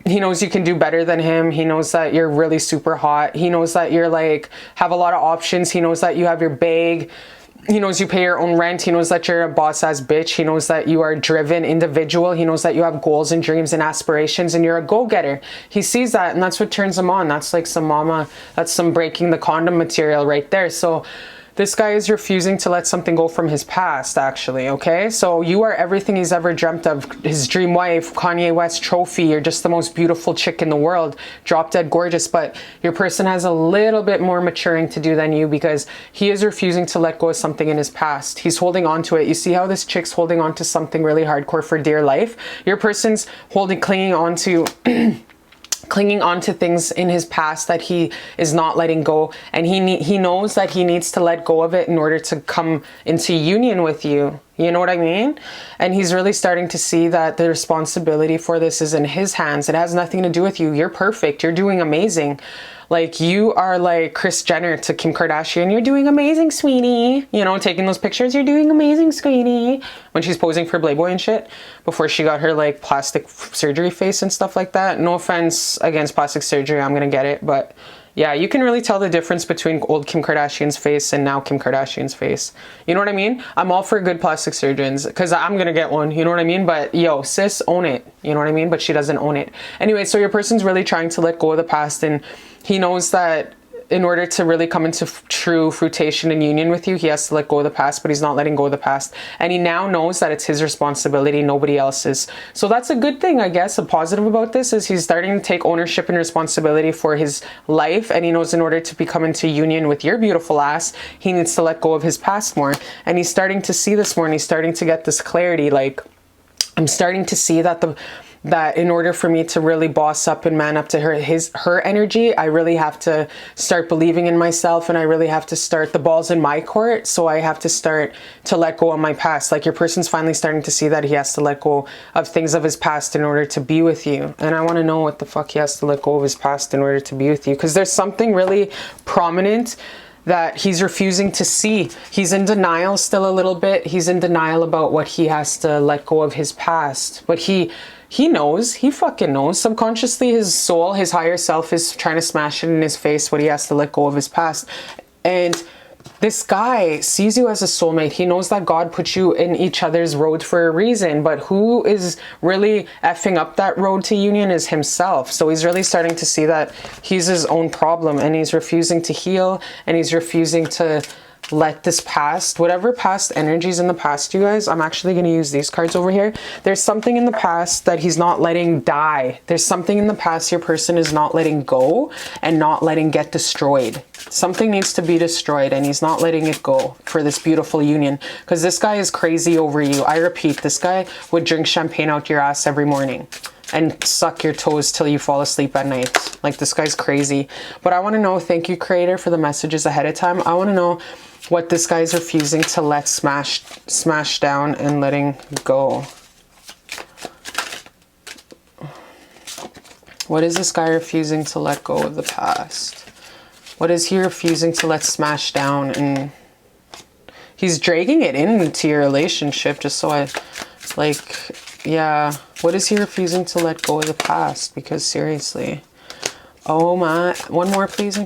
he knows you can do better than him. He knows that you're really super hot. He knows that you're like, have a lot of options. He knows that you have your bag. He knows you pay your own rent. He knows that you're a boss ass bitch. He knows that you are a driven individual. He knows that you have goals and dreams and aspirations and you're a go-getter. He sees that, and that's what turns him on. That's like that's some breaking the condom material right there. So this guy is refusing to let something go from his past, actually, okay? So you are everything he's ever dreamt of. His dream wife, Kanye West trophy. You're just the most beautiful chick in the world. Drop dead gorgeous. But your person has a little bit more maturing to do than you, because he is refusing to let go of something in his past. He's holding on to it. You see how this chick's holding on to something really hardcore for dear life? Your person's clinging on to things in his past that he is not letting go, and he knows that he needs to let go of it in order to come into union with you. You know what I mean? And he's really starting to see that the responsibility for this is in his hands. It has nothing to do with you. You're perfect. You're doing amazing. Like, you are like Kris Jenner to Kim Kardashian. You're doing amazing, sweetie. You know, taking those pictures. You're doing amazing, sweetie. When she's posing for Playboy and shit. Before she got her like plastic surgery face and stuff like that. No offense against plastic surgery. I'm going to get it. But Yeah, you can really tell the difference between old Kim Kardashian's face and now Kim Kardashian's face. You know what I mean? I'm all for good plastic surgeons because I'm gonna get one, you know what I mean? But yo, sis, own it, you know what I mean? But she doesn't own it. Anyway, so your person's really trying to let go of the past, and he knows that in order to really come into true fruition and union with you, he has to let go of the past, but he's not letting go of the past. And he now knows that it's his responsibility, nobody else's. So that's a good thing, I guess. A positive about this is he's starting to take ownership and responsibility for his life. And he knows in order to become into union with your beautiful ass, he needs to let go of his past more. And he's starting to see this more, and he's starting to get this clarity. Like, I'm starting to see that that in order for me to really boss up and man up to her energy, I really have to start believing in myself, and I really have to start the balls in my court. So I have to start to let go of my past. Like, your person's finally starting to see that he has to let go of things of his past in order to be with you. And I want to know what the fuck he has to let go of his past in order to be with you, because there's something really prominent that he's refusing to see. He's in denial still a little bit. He's in denial about what he has to let go of his past. But he knows, he fucking knows. Subconsciously, his soul, his higher self is trying to smash it in his face what he has to let go of his past. And this guy sees you as a soulmate. He knows that God put you in each other's road for a reason, but who is really effing up that road to union is himself. So he's really starting to see that he's his own problem, and he's refusing to heal, and he's refusing to let this past, whatever past energies in the past, you guys, I'm actually going to use these cards over here. There's something in the past that he's not letting die. There's something in the past your person is not letting go and not letting get destroyed. Something needs to be destroyed, and he's not letting it go for this beautiful union, because this guy is crazy over you. I repeat, this guy would drink champagne out your ass every morning and suck your toes till you fall asleep at night. Like, this guy's crazy. But I want to know, thank you, Creator, for the messages ahead of time. I want to know what this guy's refusing to let smash down and letting go. What is this guy refusing to let go of the past? What is he refusing to let smash down? And he's dragging it into your relationship, just so I, like, yeah. What is he refusing to let go of the past? Because seriously. Oh my. One more, please.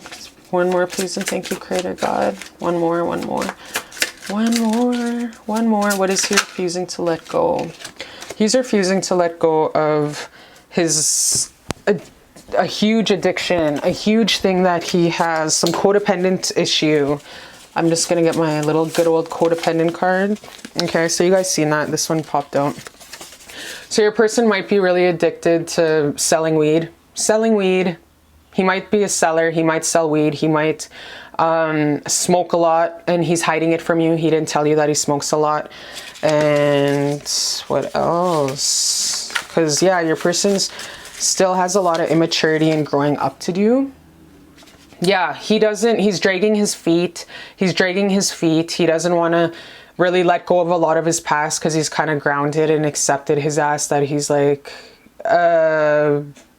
One more, please, and thank you, Creator God. One more. What is he refusing to let go? He's refusing to let go of his a huge addiction, a huge thing that he has, some codependent issue. I'm just going to get my little good old codependent card. Okay, so you guys seen that? This one popped out. So your person might be really addicted to selling weed. He might be a seller. He might sell weed. He might smoke a lot, and he's hiding it from you. He didn't tell you that he smokes a lot. And what else? Because, yeah, your person's still has a lot of immaturity and growing up to do. Yeah, he's dragging his feet. He doesn't want to really let go of a lot of his past, because he's kind of grounded and accepted his ass that he's like,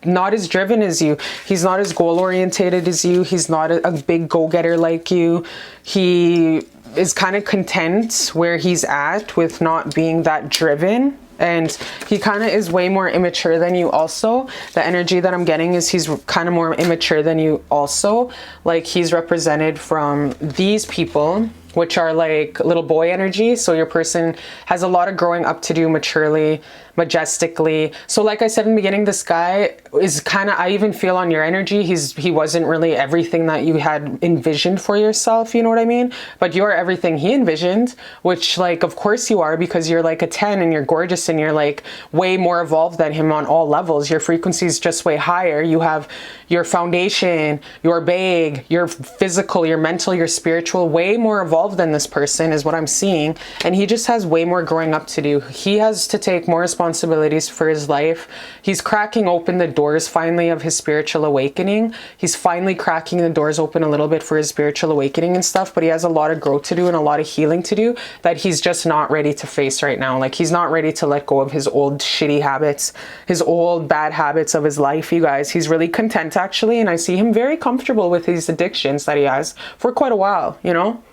not as driven as you. He's not as goal orientated as you. He's not a big go-getter like you. He is kind of content where he's at with not being that driven. And he kind of is way more immature than you also. The energy that I'm getting is he's kind of more immature than you also. Like, he's represented from these people, which are like little boy energy. So your person has a lot of growing up to do maturely, majestically. So like I said in the beginning, this guy is kind of, I even feel on your energy, he wasn't really everything that you had envisioned for yourself, you know what I mean? But you're everything he envisioned, which, like, of course you are, because you're like a 10 and you're gorgeous and you're like way more evolved than him on all levels. Your frequency is just way higher. You have your foundation, your big, your physical, your mental, your spiritual, way more evolved than this person is what I'm seeing. And he just has way more growing up to do. He has to take more responsibilities for his life. He's cracking open the doors finally of his spiritual awakening. He's finally cracking the doors open a little bit for his spiritual awakening and stuff, but he has a lot of growth to do and a lot of healing to do that he's just not ready to face right now. Like, he's not ready to let go of his old shitty habits, his old bad habits of his life, you guys. He's really content, actually, and I see him very comfortable with his addictions that he has for quite a while, you know?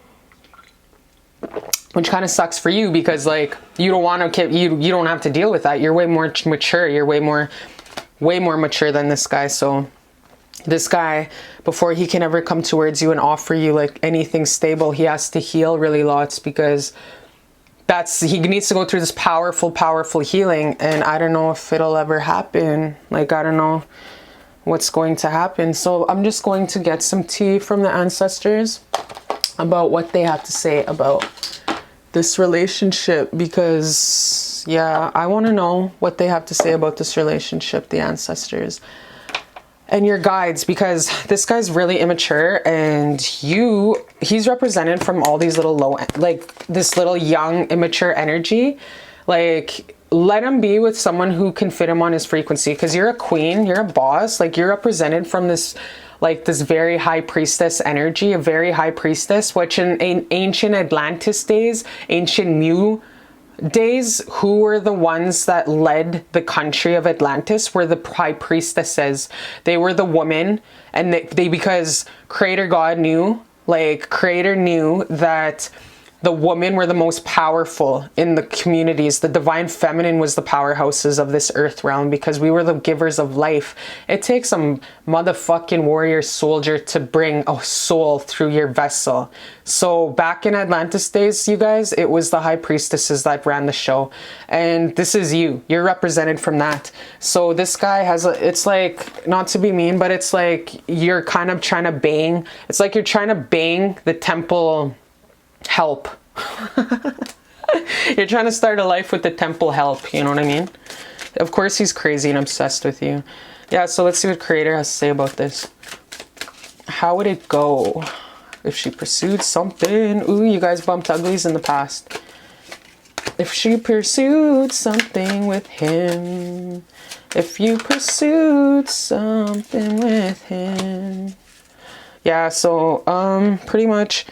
Which kind of sucks for you, because, like, you don't want to, you don't have to deal with that. You're way more mature. You're way more mature than this guy. So this guy, before he can ever come towards you and offer you like anything stable, he has to heal really lots, because he needs to go through this powerful healing. And I don't know if it'll ever happen. Like, I don't know what's going to happen. So I'm just going to get some tea from the ancestors about what they have to say about this relationship, because yeah, I want to know what they have to say about this relationship, the ancestors and your guides, because this guy's really immature, and he's represented from all these little like this little young immature energy. Like, let him be with someone who can fit him on his frequency, because you're a queen, you're a boss, like you're represented from this, like this very high priestess energy, a very high priestess, which in ancient Atlantis days, ancient Mu days, who were the ones that led the country of Atlantis were the high priestesses. They were the women, and they because Creator God knew, like Creator knew that the women were the most powerful in the communities. The divine feminine was the powerhouses of this earth realm, because we were the givers of life. It takes a motherfucking warrior soldier to bring a soul through your vessel. So back in Atlantis days, you guys, it was the high priestesses that ran the show. And this is you're represented from that. So this guy has it's like, not to be mean, but it's like you're kind of trying to bang. It's like you're trying to bang the temple help. You're trying to start a life with the temple help, you know what I mean? Of course he's crazy and obsessed with you. Yeah, so let's see what Creator has to say about this. How would it go if she pursued something? Ooh, you guys bumped uglies in the past. If she pursued something with him. If you pursued something with him. Yeah, so pretty much.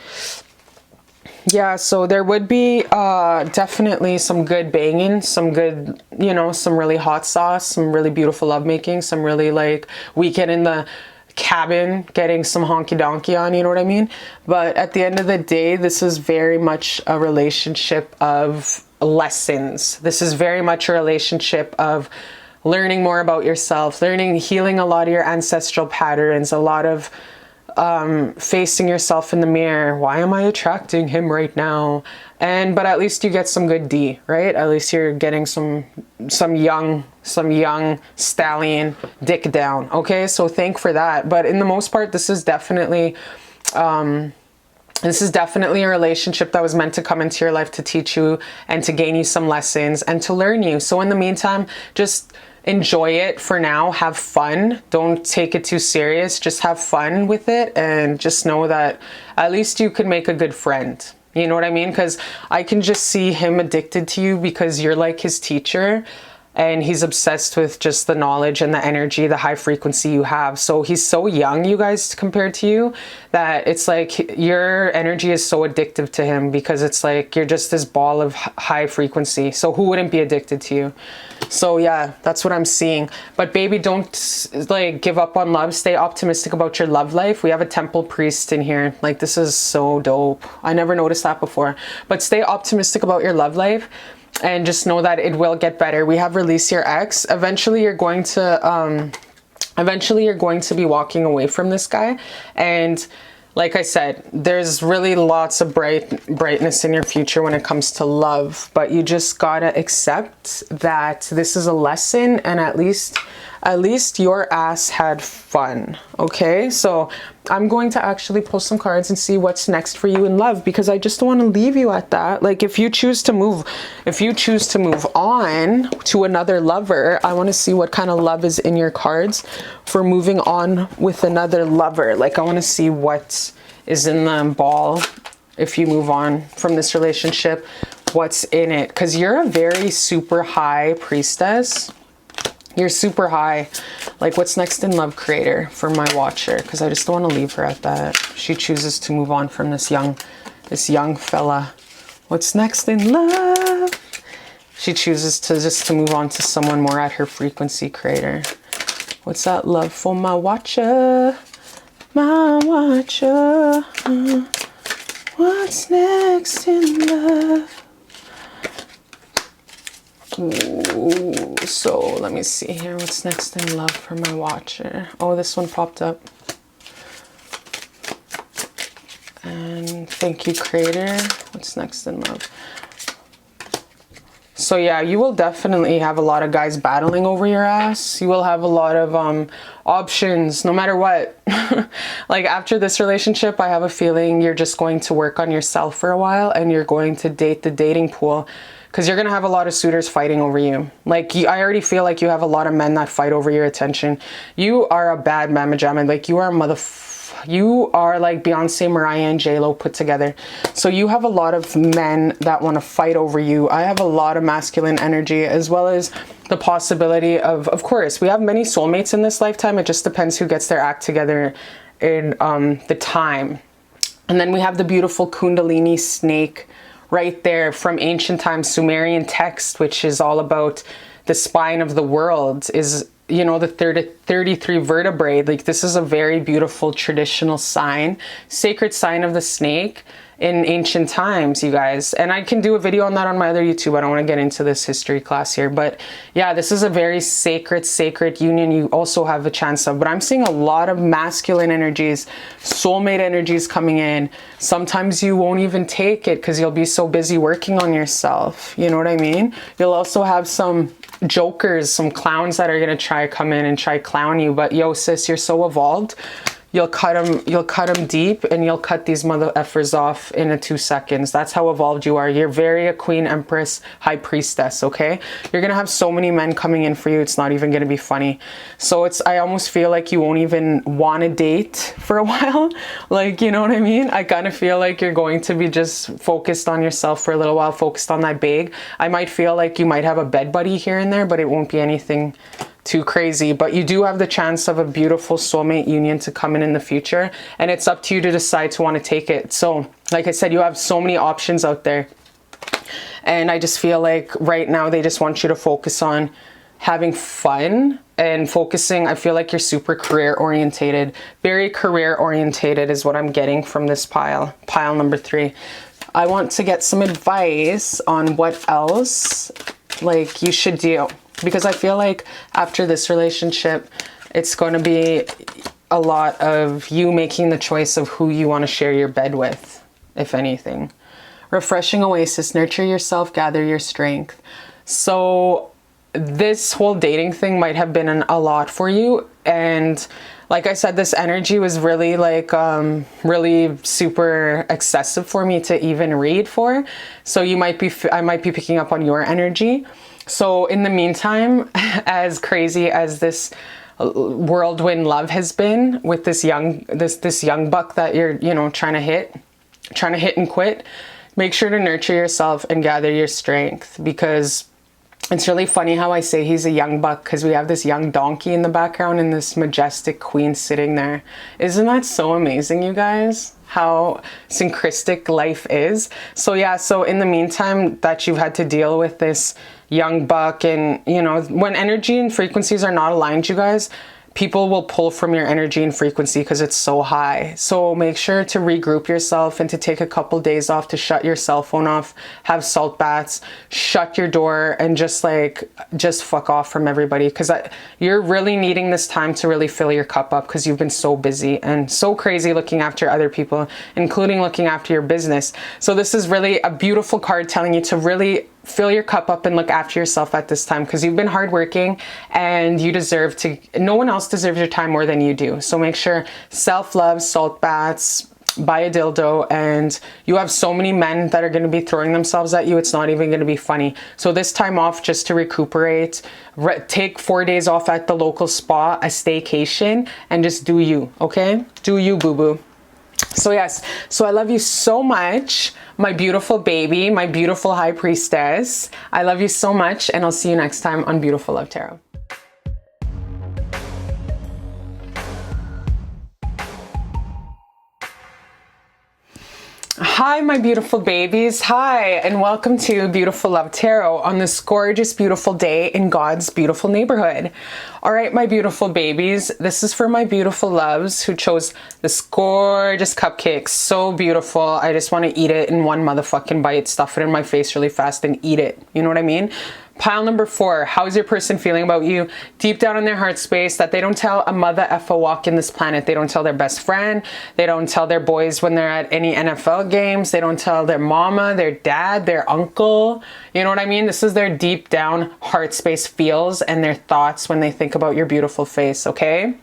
Yeah, so there would be definitely some good banging, some good, you know, some really hot sauce, some really beautiful lovemaking, some really like weekend in the cabin, getting some honky donkey on, you know what I mean? But at the end of the day, this is very much a relationship of lessons. This is very much a relationship of learning more about yourself, healing a lot of your ancestral patterns, a lot of facing yourself in the mirror. Why am I attracting him right now? But at least you get some good D, right? At least you're getting some young stallion dick down. Okay, so thank for that. But in the most part, this is definitely a relationship that was meant to come into your life to teach you and to gain you some lessons and to learn you. So in the meantime, just enjoy it for now. Have fun. Don't take it too serious. Just have fun with it, and just know that at least you could make a good friend. You know what I mean? Because I can just see him addicted to you because you're like his teacher, and he's obsessed with just the knowledge and the energy, the high frequency you have. So he's so young, you guys, compared to you, that it's like your energy is so addictive to him, because it's like you're just this ball of high frequency. So who wouldn't be addicted to you? So yeah, that's what I'm seeing. But baby, don't like give up on love. Stay optimistic about your love life. We have a temple priest in here. Like, this is so dope. I never noticed that before. But stay optimistic about your love life. And just know that it will get better. We have release your ex. Eventually you're going to be walking away from this guy. And like I said, there's really lots of brightness in your future when it comes to love, but you just gotta accept that this is a lesson, and at least your ass had fun. Okay, so I'm going to actually pull some cards and see what's next for you in love, because I just don't want to leave you at that. Like, if you choose to move on to another lover, I want to see what kind of love is in your cards for moving on with another lover. Like, I want to see what is in the ball if you move on from this relationship, what's in it, because you're a very super high priestess. You're super high. Like, what's next in love, Creator, for my watcher? Because I just don't want to leave her at that. She chooses to move on from this young fella. What's next in love? She chooses to move on to someone more at her frequency, Creator. What's that love for my watcher? My watcher. What's next in love? Ooh, so let me see here. What's next in love for my watcher? Oh, this one popped up. And thank you, creator. What's next in love? So yeah, you will definitely have a lot of guys battling over your ass. You will have a lot of options no matter what. Like after this relationship, I have a feeling you're just going to work on yourself for a while and you're going to date the dating pool, because you're going to have a lot of suitors fighting over you. Like I already feel like you have a lot of men that fight over your attention. You are a bad mamma jamma. Like you are a you are like Beyonce, Mariah, and J-Lo put together. So you have a lot of men that want to fight over you. I have a lot of masculine energy, as well as the possibility of course, we have many soulmates in this lifetime. It just depends who gets their act together in the time. And then we have the beautiful Kundalini snake right there from ancient times, Sumerian text, which is all about the spine of the world, is, you know, the 33 vertebrae. Like this is a very beautiful traditional sign, sacred sign of the snake in ancient times, you guys. And I can do a video on that on my other YouTube. I don't want to get into this history class here, but yeah, this is a very sacred union you also have a chance of. But I'm seeing a lot of masculine energies, soulmate energies coming in. Sometimes you won't even take it because you'll be so busy working on yourself. You know what I mean? You'll also have some jokers, some clowns that are going to try come in and try clown you. But yo, sis, you're so evolved. You'll cut them deep, and you'll cut these mother effers off in 2 seconds. That's how evolved you are. You're very a queen, empress, high priestess, okay? You're going to have so many men coming in for you. It's not even going to be funny. So I almost feel like you won't even want to date for a while. Like, you know what I mean? I kind of feel like you're going to be just focused on yourself for a little while, focused on that bag. I might feel like you might have a bed buddy here and there, but it won't be anything too crazy. But you do have the chance of a beautiful soulmate union to come in the future, and it's up to you to decide to want to take it. So like I said, you have so many options out there, and I just feel like right now they just want you to focus on having fun and focusing. I feel like you're super career orientated, very career orientated is what I'm getting from this pile number 3. I want to get some advice on what else like you should do, because I feel like after this relationship, it's going to be a lot of you making the choice of who you want to share your bed with, if anything. Refreshing oasis, nurture yourself, gather your strength. So this whole dating thing might have been a lot for you. And like I said, this energy was really like, really super excessive for me to even read for. So I might be picking up on your energy. So in the meantime, as crazy as this whirlwind love has been with this young buck that you're, you know, trying to hit and quit, make sure to nurture yourself and gather your strength, because it's really funny how I say he's a young buck, because we have this young donkey in the background and this majestic queen sitting there. Isn't that so amazing, you guys? How synchristic life is. So yeah, so in the meantime that you've had to deal with this young buck, and you know, when energy and frequencies are not aligned, you guys, people will pull from your energy and frequency because it's so high. So make sure to regroup yourself and to take a couple days off, to shut your cell phone off, have salt baths, shut your door, and just fuck off from everybody, because you're really needing this time to really fill your cup up, because you've been so busy and so crazy looking after other people, including looking after your business. So this is really a beautiful card telling you to really fill your cup up and look after yourself at this time, because you've been hardworking and you deserve to, no one else deserves your time more than you do. So make sure self-love, salt baths, buy a dildo, and you have so many men that are going to be throwing themselves at you, it's not even going to be funny. So this time off, just to recuperate, take 4 days off at the local spa, a staycation, and just do you, okay? Do you, boo-boo. So yes, so I love you so much, my beautiful baby, my beautiful high priestess. I love you so much, and I'll see you next time on Beautiful Love Tarot. Hi, my beautiful babies. Hi, and welcome to Beautiful Love Tarot on this gorgeous, beautiful day in God's beautiful neighborhood. All right, my beautiful babies, this is for my beautiful loves who chose this gorgeous cupcake. So beautiful. I just want to eat it in one motherfucking bite, stuff it in my face really fast and eat it. You know what I mean? Pile number 4, how's your person feeling about you? Deep down in their heart space, that they don't tell a mother effa walk in this planet. They don't tell their best friend. They don't tell their boys when they're at any NFL games. They don't tell their mama, their dad, their uncle. You know what I mean? This is their deep down heart space feels and their thoughts when they think about your beautiful face, okay?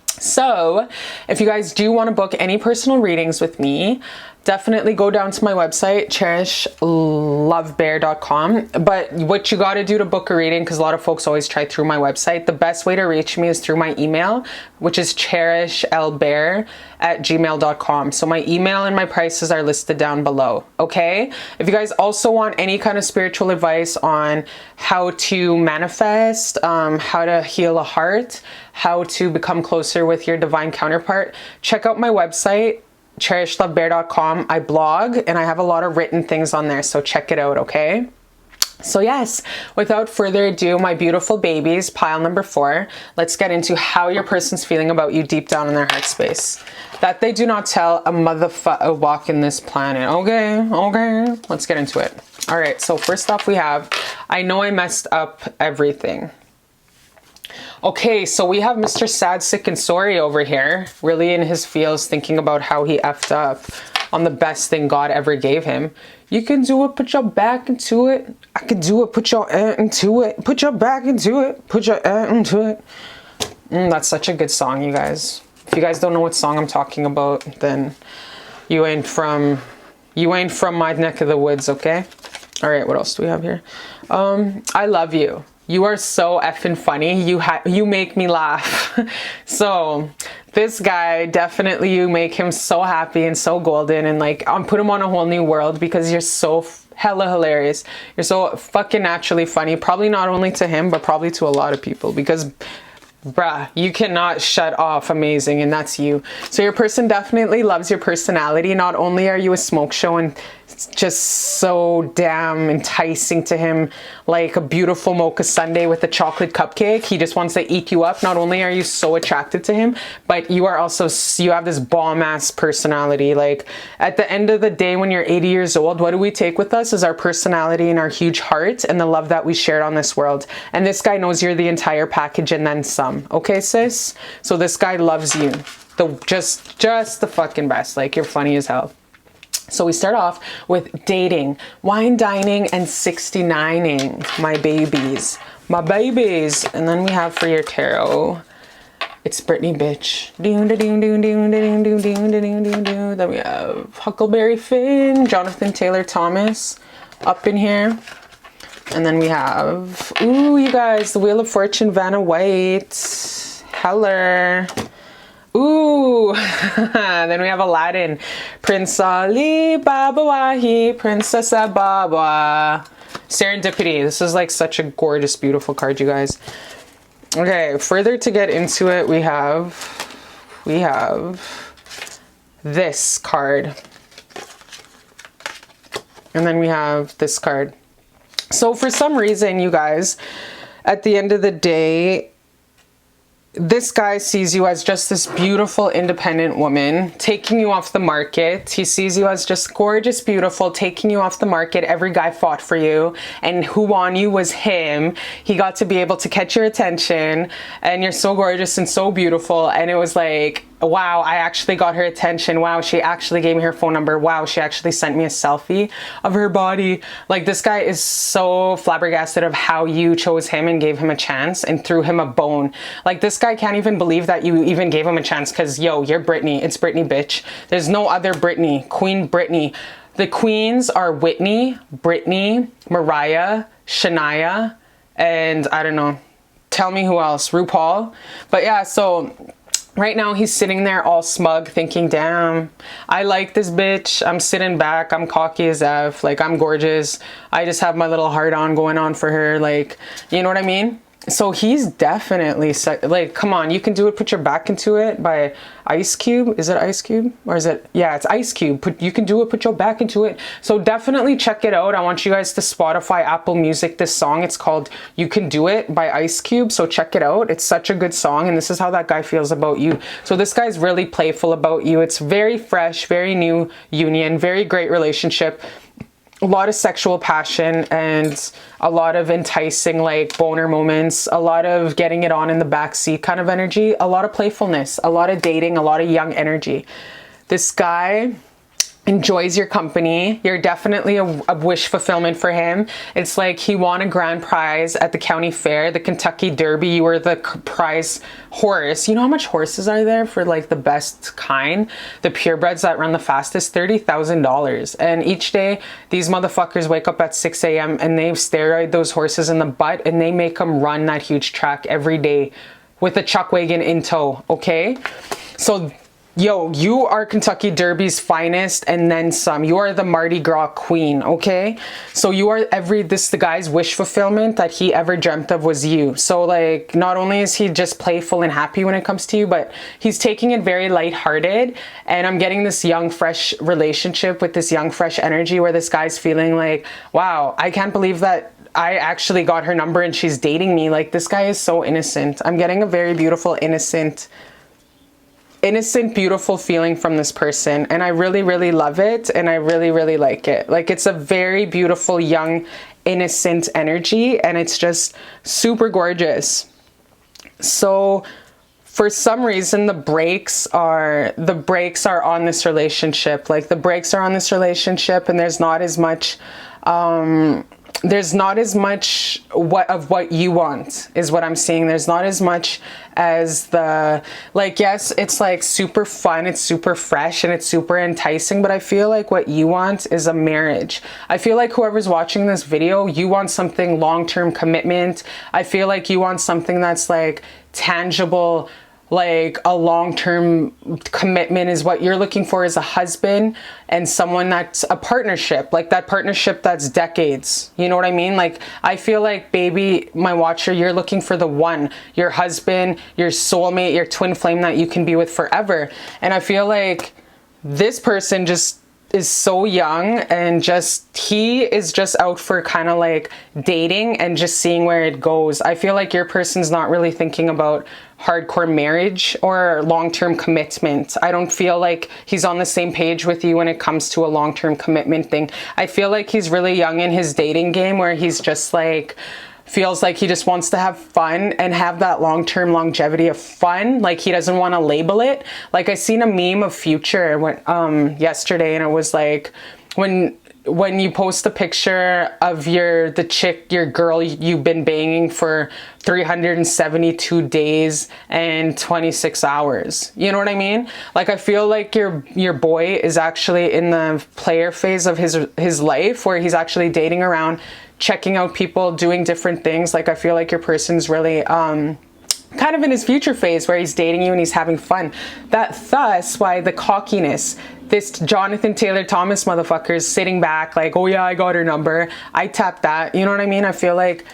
So if you guys do want to book any personal readings with me, definitely go down to my website, cherishlbear.com. But what you got to do to book a reading, because a lot of folks always try through my website, the best way to reach me is through my email, which is cherishlbear@gmail.com. So my email and my prices are listed down below. Okay. If you guys also want any kind of spiritual advice on how to manifest, how to heal a heart, how to become closer with your divine counterpart, check out my website, cherishlbear.com. I blog and I have a lot of written things on there, so check it out, okay? So yes, without further ado, my beautiful babies, pile number 4, let's get into how your person's feeling about you deep down in their heart space. That they do not tell a motherfucker walk in this planet. Okay, let's get into it. All right, so first off we have, I know I messed up everything. Okay, so we have Mr. Sad, Sick, and Sorry over here, really in his feels, thinking about how he effed up on the best thing God ever gave him. You can do it, put your back into it. I can do it, put your into it. Put your back into it, put your into it. That's such a good song, you guys. If you guys don't know what song I'm talking about, then you ain't from my neck of the woods, okay? All right, what else do we have here? I love you. You are so effing funny. You make me laugh. So this guy, definitely you make him so happy and so golden, and like put him on a whole new world because you're so hella hilarious. You're so fucking naturally funny. Probably not only to him, but probably to a lot of people, because bruh, you cannot shut off amazing, and that's you. So your person definitely loves your personality. Not only are you a smoke show and just so damn enticing to him, like a beautiful mocha sundae with a chocolate cupcake, he just wants to eat you up. Not only are you so attracted to him, but you are also, you have this bomb ass personality. Like at the end of the day, when you're 80 years old, what do we take with us is our personality and our huge heart and the love that we shared on this world. And this guy knows you're the entire package and then some. Okay, sis? So this guy loves you. Just the fucking best. Like, you're funny as hell. So we start off with dating, wine dining, and 69ing, my babies. My babies. And then we have for your tarot, it's Brittany bitch. Then we have Huckleberry Finn, Jonathan Taylor Thomas up in here. And then we have, ooh, you guys, the Wheel of Fortune, Vanna White, Heller. Ooh, then we have Aladdin, Prince Ali, Baba Wahi, Princess Ababa. Serendipity. This is like such a gorgeous, beautiful card, you guys. Okay, further to get into it, we have this card. And then we have this card. So for some reason, you guys, at the end of the day, this guy sees you as just this beautiful, independent woman, taking you off the market. He sees you as just gorgeous, beautiful, taking you off the market. Every guy fought for you, and who won you was him. He got to be able to catch your attention, and you're so gorgeous and so beautiful. And it was like, wow, I actually got her attention. Wow, she actually gave me her phone number. Wow, she actually sent me a selfie of her body. Like, this guy is so flabbergasted of how you chose him and gave him a chance and threw him a bone. Like, this guy can't even believe that you even gave him a chance, because yo, you're Britney. It's Britney, bitch. There's no other Britney. Queen Britney. The queens are Whitney, Britney, Mariah, Shania, and I don't know. Tell me who else. RuPaul. But yeah, so right now he's sitting there all smug thinking, damn, I like this bitch. I'm sitting back. I'm cocky as F. Like, I'm gorgeous. I just have my little heart on going on for her. Like, you know what I mean? So he's definitely like, come on, you can do it. Put your back into it by Ice Cube. Is it Ice Cube? Or is it? Yeah, it's Ice Cube. You can do it. Put your back into it. So definitely check it out. I want you guys to Spotify, Apple Music this song. It's called You Can Do It by Ice Cube. So check it out. It's such a good song. And this is how that guy feels about you. So this guy's really playful about you. It's very fresh, very new union, very great relationship. a lot of sexual passion and a lot of enticing like boner moments, a lot of getting it on in the backseat kind of energy, a lot of playfulness, a lot of dating, a lot of young energy. This guy enjoys your company. You're definitely a wish fulfillment for him. It's like he won a grand prize at the county fair, the Kentucky Derby. You were the prize horse. You know how much horses are there for like the best kind? The purebreds that run the fastest, $30,000. And each day, these motherfuckers wake up at 6 a.m. and they steroid those horses in the butt and they make them run that huge track every day with a chuck wagon in tow, okay? So yo, you are Kentucky Derby's finest and then some. You are the Mardi Gras queen, okay? So you are the guy's wish fulfillment that he ever dreamt of was you. So like, not only is he just playful and happy when it comes to you, but he's taking it very lighthearted. And I'm getting this young, fresh relationship with this young, fresh energy where this guy's feeling like, wow, I can't believe that I actually got her number and she's dating me. Like, this guy is so innocent. I'm getting a very beautiful, innocent, beautiful feeling from this person, and I really, really love it, and I really, really like it. Like, it's a very beautiful, young, innocent energy, and it's just super gorgeous. So for some reason, the brakes are on this relationship. Like, the brakes are on this relationship, and there's not as much of what you want is what I'm seeing. There's not as much as the, like, yes, it's like super fun, it's super fresh, and it's super enticing, but I feel like what you want is a marriage. I feel like whoever's watching this video, you want something long-term commitment. I feel like you want something that's like tangible, like a long-term commitment is what you're looking for as a husband, and someone that's a partnership, like that partnership that's decades. You know what I mean? Like, I feel like, baby, my watcher, you're looking for the one, your husband, your soulmate, your twin flame that you can be with forever. And I feel like this person just is so young, and he is just out for kind of like dating and just seeing where it goes. I feel like your person's not really thinking about hardcore marriage or long-term commitment. I don't feel like he's on the same page with you when it comes to a long-term commitment thing. I feel like he's really young in his dating game, where he's just like, feels like he just wants to have fun and have that long-term longevity of fun. Like, he doesn't want to label it. Like, I seen a meme of Future yesterday, and it was like, when you post a picture of your girl you've been banging for 372 days and 26 hours. You know what I mean? Like, I feel like your boy is actually in the player phase of his life, where he's actually dating around, checking out people, doing different things. Like, I feel like your person's really kind of in his future phase, where he's dating you and he's having fun. Thus why the cockiness. This Jonathan Taylor Thomas motherfucker is sitting back like, oh yeah, I got her number, I tapped that. You know what I mean? I feel like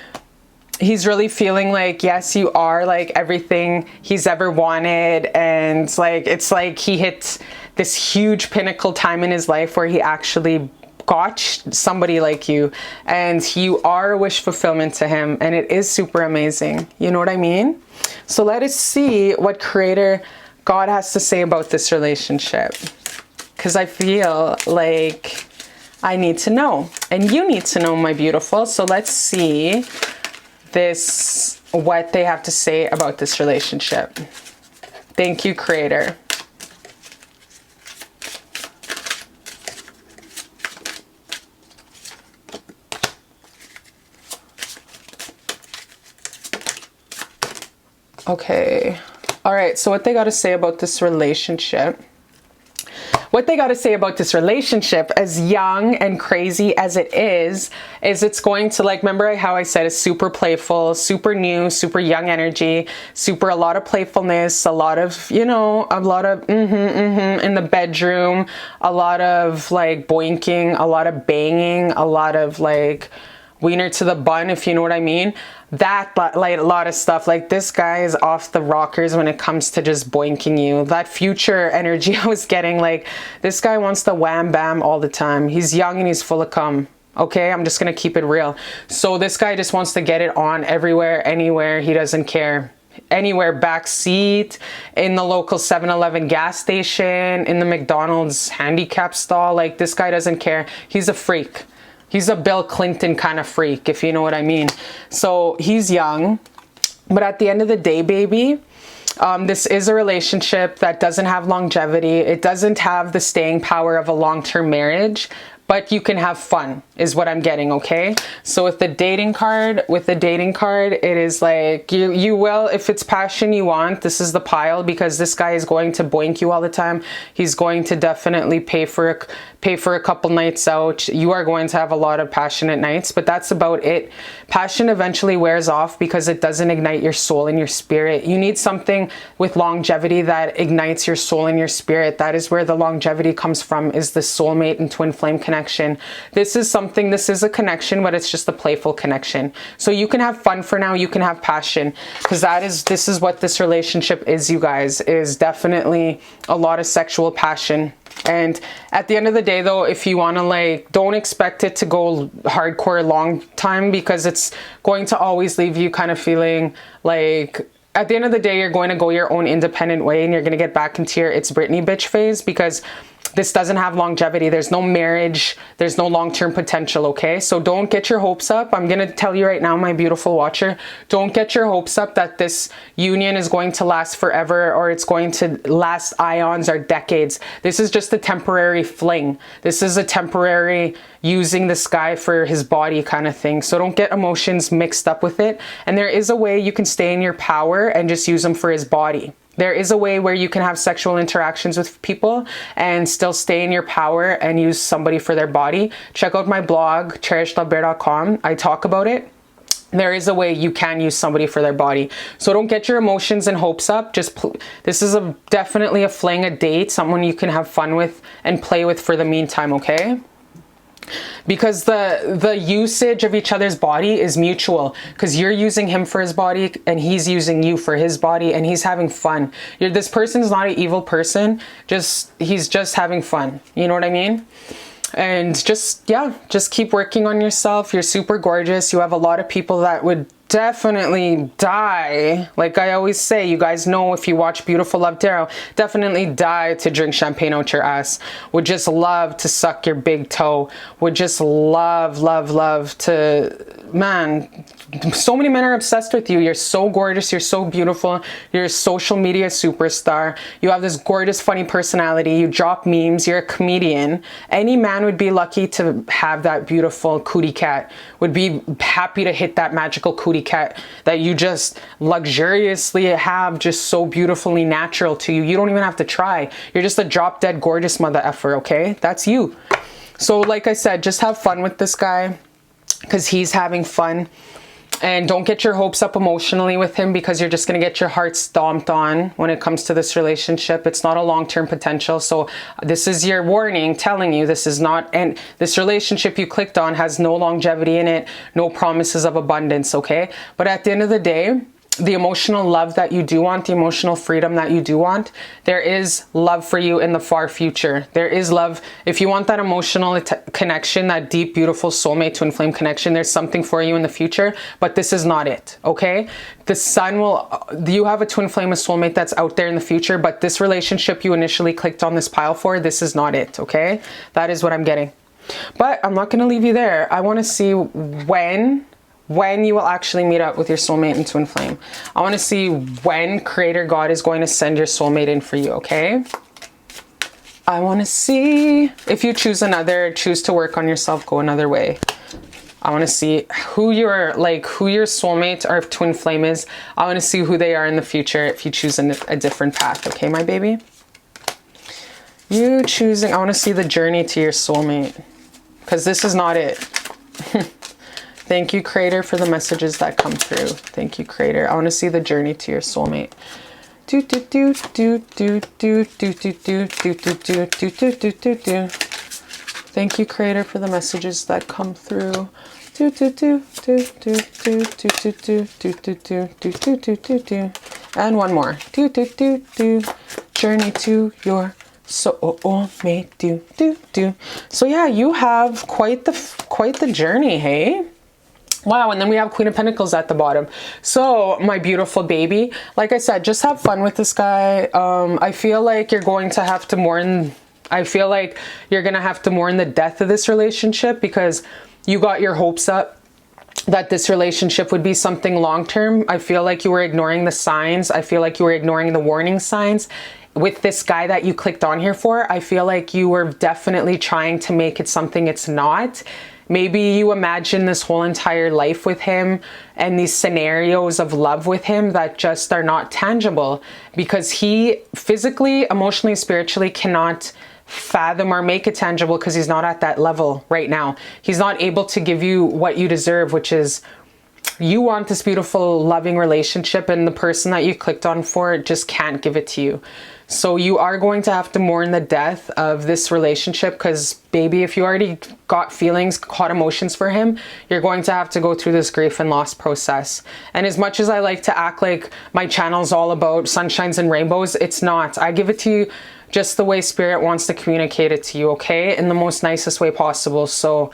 he's really feeling like, yes, you are like everything he's ever wanted. And like, it's like he hit this huge pinnacle time in his life where he actually got somebody like you, and you are a wish fulfillment to him, and it is super amazing. You know what I mean? So let us see what Creator God has to say about this relationship, because I feel like I need to know, and you need to know, my beautiful. So let's see what they have to say about this relationship. Thank you, Creator. Okay. All right. So what they got to say about this relationship. What they got to say about this relationship, as young and crazy as it is it's going to, like, remember how I said it's super playful, super new, super young energy, a lot of playfulness, a lot of, in the bedroom, a lot of like boinking, a lot of banging, a lot of like wiener to the bun, if you know what I mean. That, like, a lot of stuff. Like, this guy is off the rockers when it comes to just boinking you. That Future energy I was getting, like, this guy wants to wham bam all the time. He's young and he's full of cum. Okay, I'm just gonna keep it real. So this guy just wants to get it on everywhere, anywhere. He doesn't care. Anywhere, back seat, in the local 7-Eleven gas station, in the McDonald's handicap stall. Like, this guy doesn't care. He's a freak. He's a Bill Clinton kind of freak, if you know what I mean. So he's young, but at the end of the day, baby, this is a relationship that doesn't have longevity. It doesn't have the staying power of a long-term marriage, but you can have fun is what I'm getting, okay? So with the dating card, it is like you will, if it's passion you want, this is the pile, because this guy is going to boink you all the time. He's going to definitely pay for a couple nights out. You are going to have a lot of passionate nights, but that's about it. Passion eventually wears off because it doesn't ignite your soul and your spirit. You need something with longevity that ignites your soul and your spirit. That is where the longevity comes from, is the soulmate and twin flame connection. This is a connection, but it's just a playful connection. So you can have fun for now, you can have passion, because this is what this relationship is, you guys, is definitely a lot of sexual passion. And at the end of the day though, if you want to, like, don't expect it to go hardcore long time, because it's going to always leave you kind of feeling like at the end of the day, you're going to go your own independent way, and you're going to get back into your it's Britney bitch phase, because this doesn't have longevity. There's no marriage. There's no long-term potential, okay? So don't get your hopes up. I'm going to tell you right now, my beautiful watcher, don't get your hopes up that this union is going to last forever, or it's going to last eons or decades. This is just a temporary fling. This is a temporary using this guy for his body kind of thing. So don't get emotions mixed up with it. And there is a way you can stay in your power and just use him for his body. There is a way where you can have sexual interactions with people and still stay in your power and use somebody for their body. Check out my blog, cherishlbear.com. I talk about it. There is a way you can use somebody for their body. So don't get your emotions and hopes up. This is definitely a fling, a date, someone you can have fun with and play with for the meantime, okay? Because the usage of each other's body is mutual, because you're using him for his body and he's using you for his body, and he's having fun. This person's not an evil person, he's just having fun, you know what I mean? And just keep working on yourself. You're super gorgeous. You have a lot of people that would definitely die, like I always say, you guys know, if you watch Beautiful Love Tarot, definitely die to drink champagne out your ass, would just love to suck your big toe, would just love to, man, so many men are obsessed with you. You're so gorgeous, you're so beautiful, you're a social media superstar, you have this gorgeous funny personality, you drop memes, you're a comedian. Any man would be lucky to have that beautiful cootie cat, would be happy to hit that magical cootie cat that you just luxuriously have, just so beautifully natural to you. You don't even have to try. You're just a drop dead gorgeous mother effer, okay? That's you. So like I said, just have fun with this guy, because he's having fun. And don't get your hopes up emotionally with him, because you're just going to get your heart stomped on when it comes to this relationship. It's not a long-term potential. So this is your warning, telling you this is not, and this relationship you clicked on has no longevity in it, no promises of abundance, okay? But at the end of the day, the emotional love that you do want, the emotional freedom that you do want, there is love for you in the far future. There is love. If you want that emotional connection, that deep, beautiful soulmate twin flame connection, there's something for you in the future, but this is not it, okay? The sun will, you have a twin flame, a soulmate that's out there in the future, but this relationship you initially clicked on this pile for, this is not it, okay? That is what I'm getting. But I'm not gonna leave you there. I wanna see when you will actually meet up with your soulmate and twin flame. I want to see when Creator God is going to send your soulmate in for you, okay? I want to see if you choose to work on yourself, go another way. I want to see who your soulmate or twin flame is. I want to see who they are in the future if you choose a different path, okay, my baby? I want to see the journey to your soulmate, because this is not it. Thank you, Creator, for the messages that come through. Thank you, Creator. I want to see the journey to your soulmate. Thank you, Creator, for the messages that come through. And one more. Journey to your soulmate. So yeah, you have quite the journey, hey? Wow, and then we have Queen of Pentacles at the bottom. So, my beautiful baby, like I said, just have fun with this guy. I feel like you're going to have to mourn the death of this relationship, because you got your hopes up that this relationship would be something long-term. I feel like you were ignoring the signs. I feel like you were ignoring the warning signs. With this guy that you clicked on here for, I feel like you were definitely trying to make it something it's not. Maybe you imagine this whole entire life with him and these scenarios of love with him that just are not tangible because he physically, emotionally, spiritually cannot fathom or make it tangible because he's not at that level right now. He's not able to give you what you deserve, which is you want this beautiful, loving relationship, and the person that you clicked on for just can't give it to you. So you are going to have to mourn the death of this relationship because, baby, if you already got feelings, caught emotions for him, you're going to have to go through this grief and loss process. And as much as I like to act like my channel's all about sunshines and rainbows, it's not. I give it to you just the way Spirit wants to communicate it to you, okay? In the most nicest way possible. So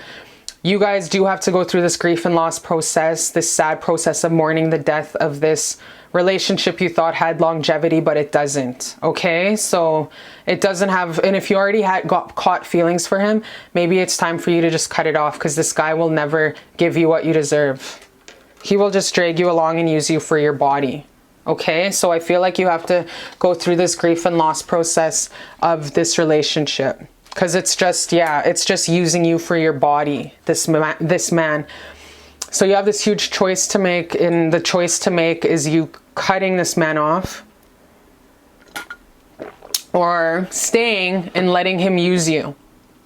you guys do have to go through this grief and loss process, this sad process of mourning the death of this relationship you thought had longevity, but it doesn't, okay? So it doesn't have, and if you already got caught feelings for him, maybe it's time for you to just cut it off because this guy will never give you what you deserve. He will just drag you along and use you for your body. Okay, so I feel like you have to go through this grief and loss process of this relationship because it's just, yeah, it's just using you for your body, this man. So you have this huge choice to make, and the choice to make is you cutting this man off or staying and letting him use you.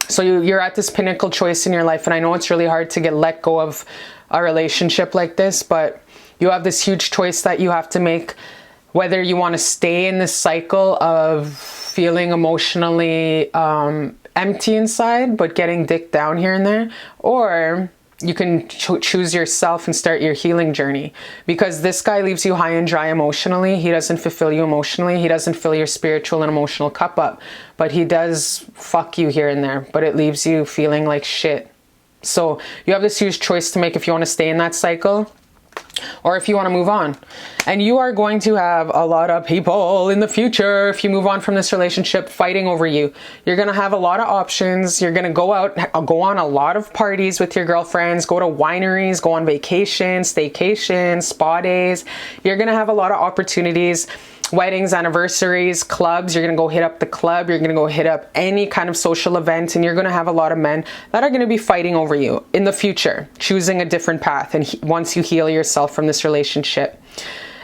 So you're at this pinnacle choice in your life, and I know it's really hard to let go of a relationship like this, but you have this huge choice that you have to make, whether you want to stay in this cycle of feeling emotionally empty inside, but getting dick down here and there, or you can choose yourself and start your healing journey. Because this guy leaves you high and dry emotionally. He doesn't fulfill you emotionally. He doesn't fill your spiritual and emotional cup up. But he does fuck you here and there. But it leaves you feeling like shit. So you have this huge choice to make if you want to stay in that cycle or if you want to move on. And you are going to have a lot of people in the future, if you move on from this relationship, fighting over you. You're going to have a lot of options. You're going to go out, go on a lot of parties with your girlfriends, go to wineries, go on vacations, staycations, spa days. You're going to have a lot of opportunities. Weddings, anniversaries, clubs. You're going to go hit up the club. You're going to go hit up any kind of social event, and you're going to have a lot of men that are going to be fighting over you in the future, choosing a different path. And once you heal yourself from this relationship,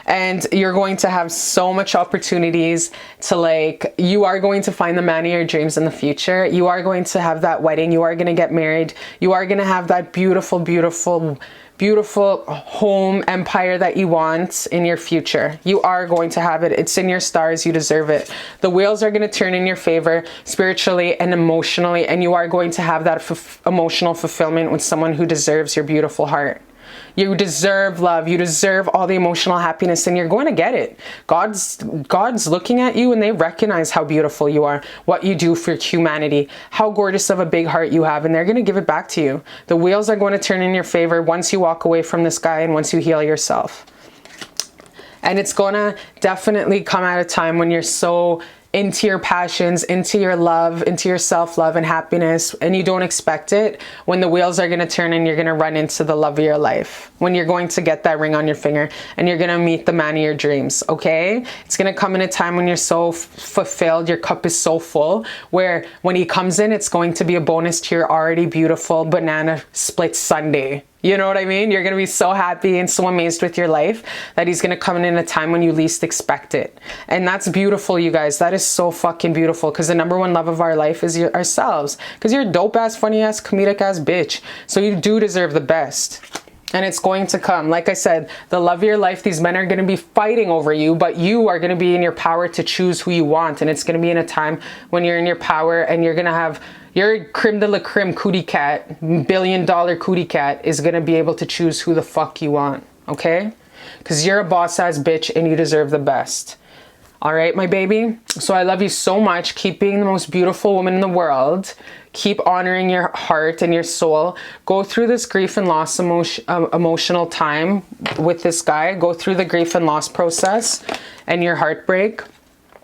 and you're going to have so much opportunities to you are going to find the man of your dreams in the future. You are going to have that wedding. You are going to get married. You are going to have that beautiful, beautiful, beautiful home empire that you want in your future. You are going to have it. It's in your stars. You deserve it. The wheels are going to turn in your favor spiritually and emotionally, and you are going to have that emotional fulfillment with someone who deserves your beautiful heart. You deserve love. You deserve all the emotional happiness, and you're going to get it. God's looking at you, and they recognize how beautiful you are, what you do for humanity, how gorgeous of a big heart you have, and they're going to give it back to you. The wheels are going to turn in your favor once you walk away from this guy and once you heal yourself. And it's going to definitely come at a time when you're so into your passions, into your love, into your self-love and happiness, and you don't expect it, when the wheels are going to turn and you're going to run into the love of your life, when you're going to get that ring on your finger and you're going to meet the man of your dreams, okay? It's going to come in a time when you're so fulfilled, your cup is so full, where when he comes in, it's going to be a bonus to your already beautiful banana split sundae. You know what I mean? You're going to be so happy and so amazed with your life that he's going to come in a time when you least expect it. And that's beautiful, you guys. That is so fucking beautiful, because the number one love of our life is ourselves. Because you're a dope-ass, funny-ass, comedic-ass bitch. So you do deserve the best. And it's going to come. Like I said, the love of your life, these men are going to be fighting over you, but you are going to be in your power to choose who you want. And it's going to be in a time when you're in your power and you're going to have your creme de la creme cootie cat, $1 billion cootie cat, is going to be able to choose who the fuck you want. Okay? Because you're a boss ass bitch and you deserve the best. All right, my baby? So I love you so much. Keep being the most beautiful woman in the world. Keep honoring your heart and your soul. Go through this grief and loss emotional time with this guy. Go through the grief and loss process and your heartbreak.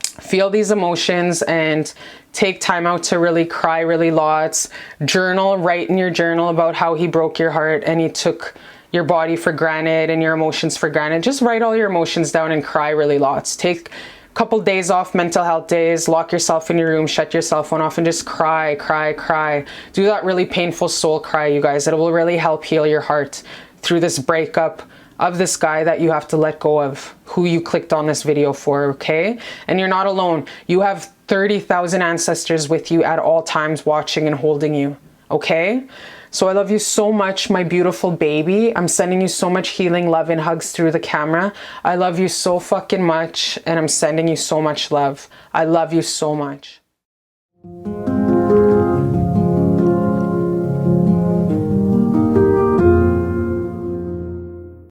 Feel these emotions and Take time out to really cry really lots. Journal, write in your journal about how he broke your heart and he took your body for granted and your emotions for granted. Just write all your emotions down and cry really lots. Take a couple days off, mental health days, lock yourself in your room, shut your cell phone off and just cry, cry, cry. Do that really painful soul cry, you guys. It will really help heal your heart through this breakup of this guy that you have to let go of, who you clicked on this video for, okay? And you're not alone. You have 30,000 ancestors with you at all times watching and holding you, okay? So I love you so much, my beautiful baby. I'm sending you so much healing, love, and hugs through the camera. I love you so fucking much, and I'm sending you so much love. I love you so much.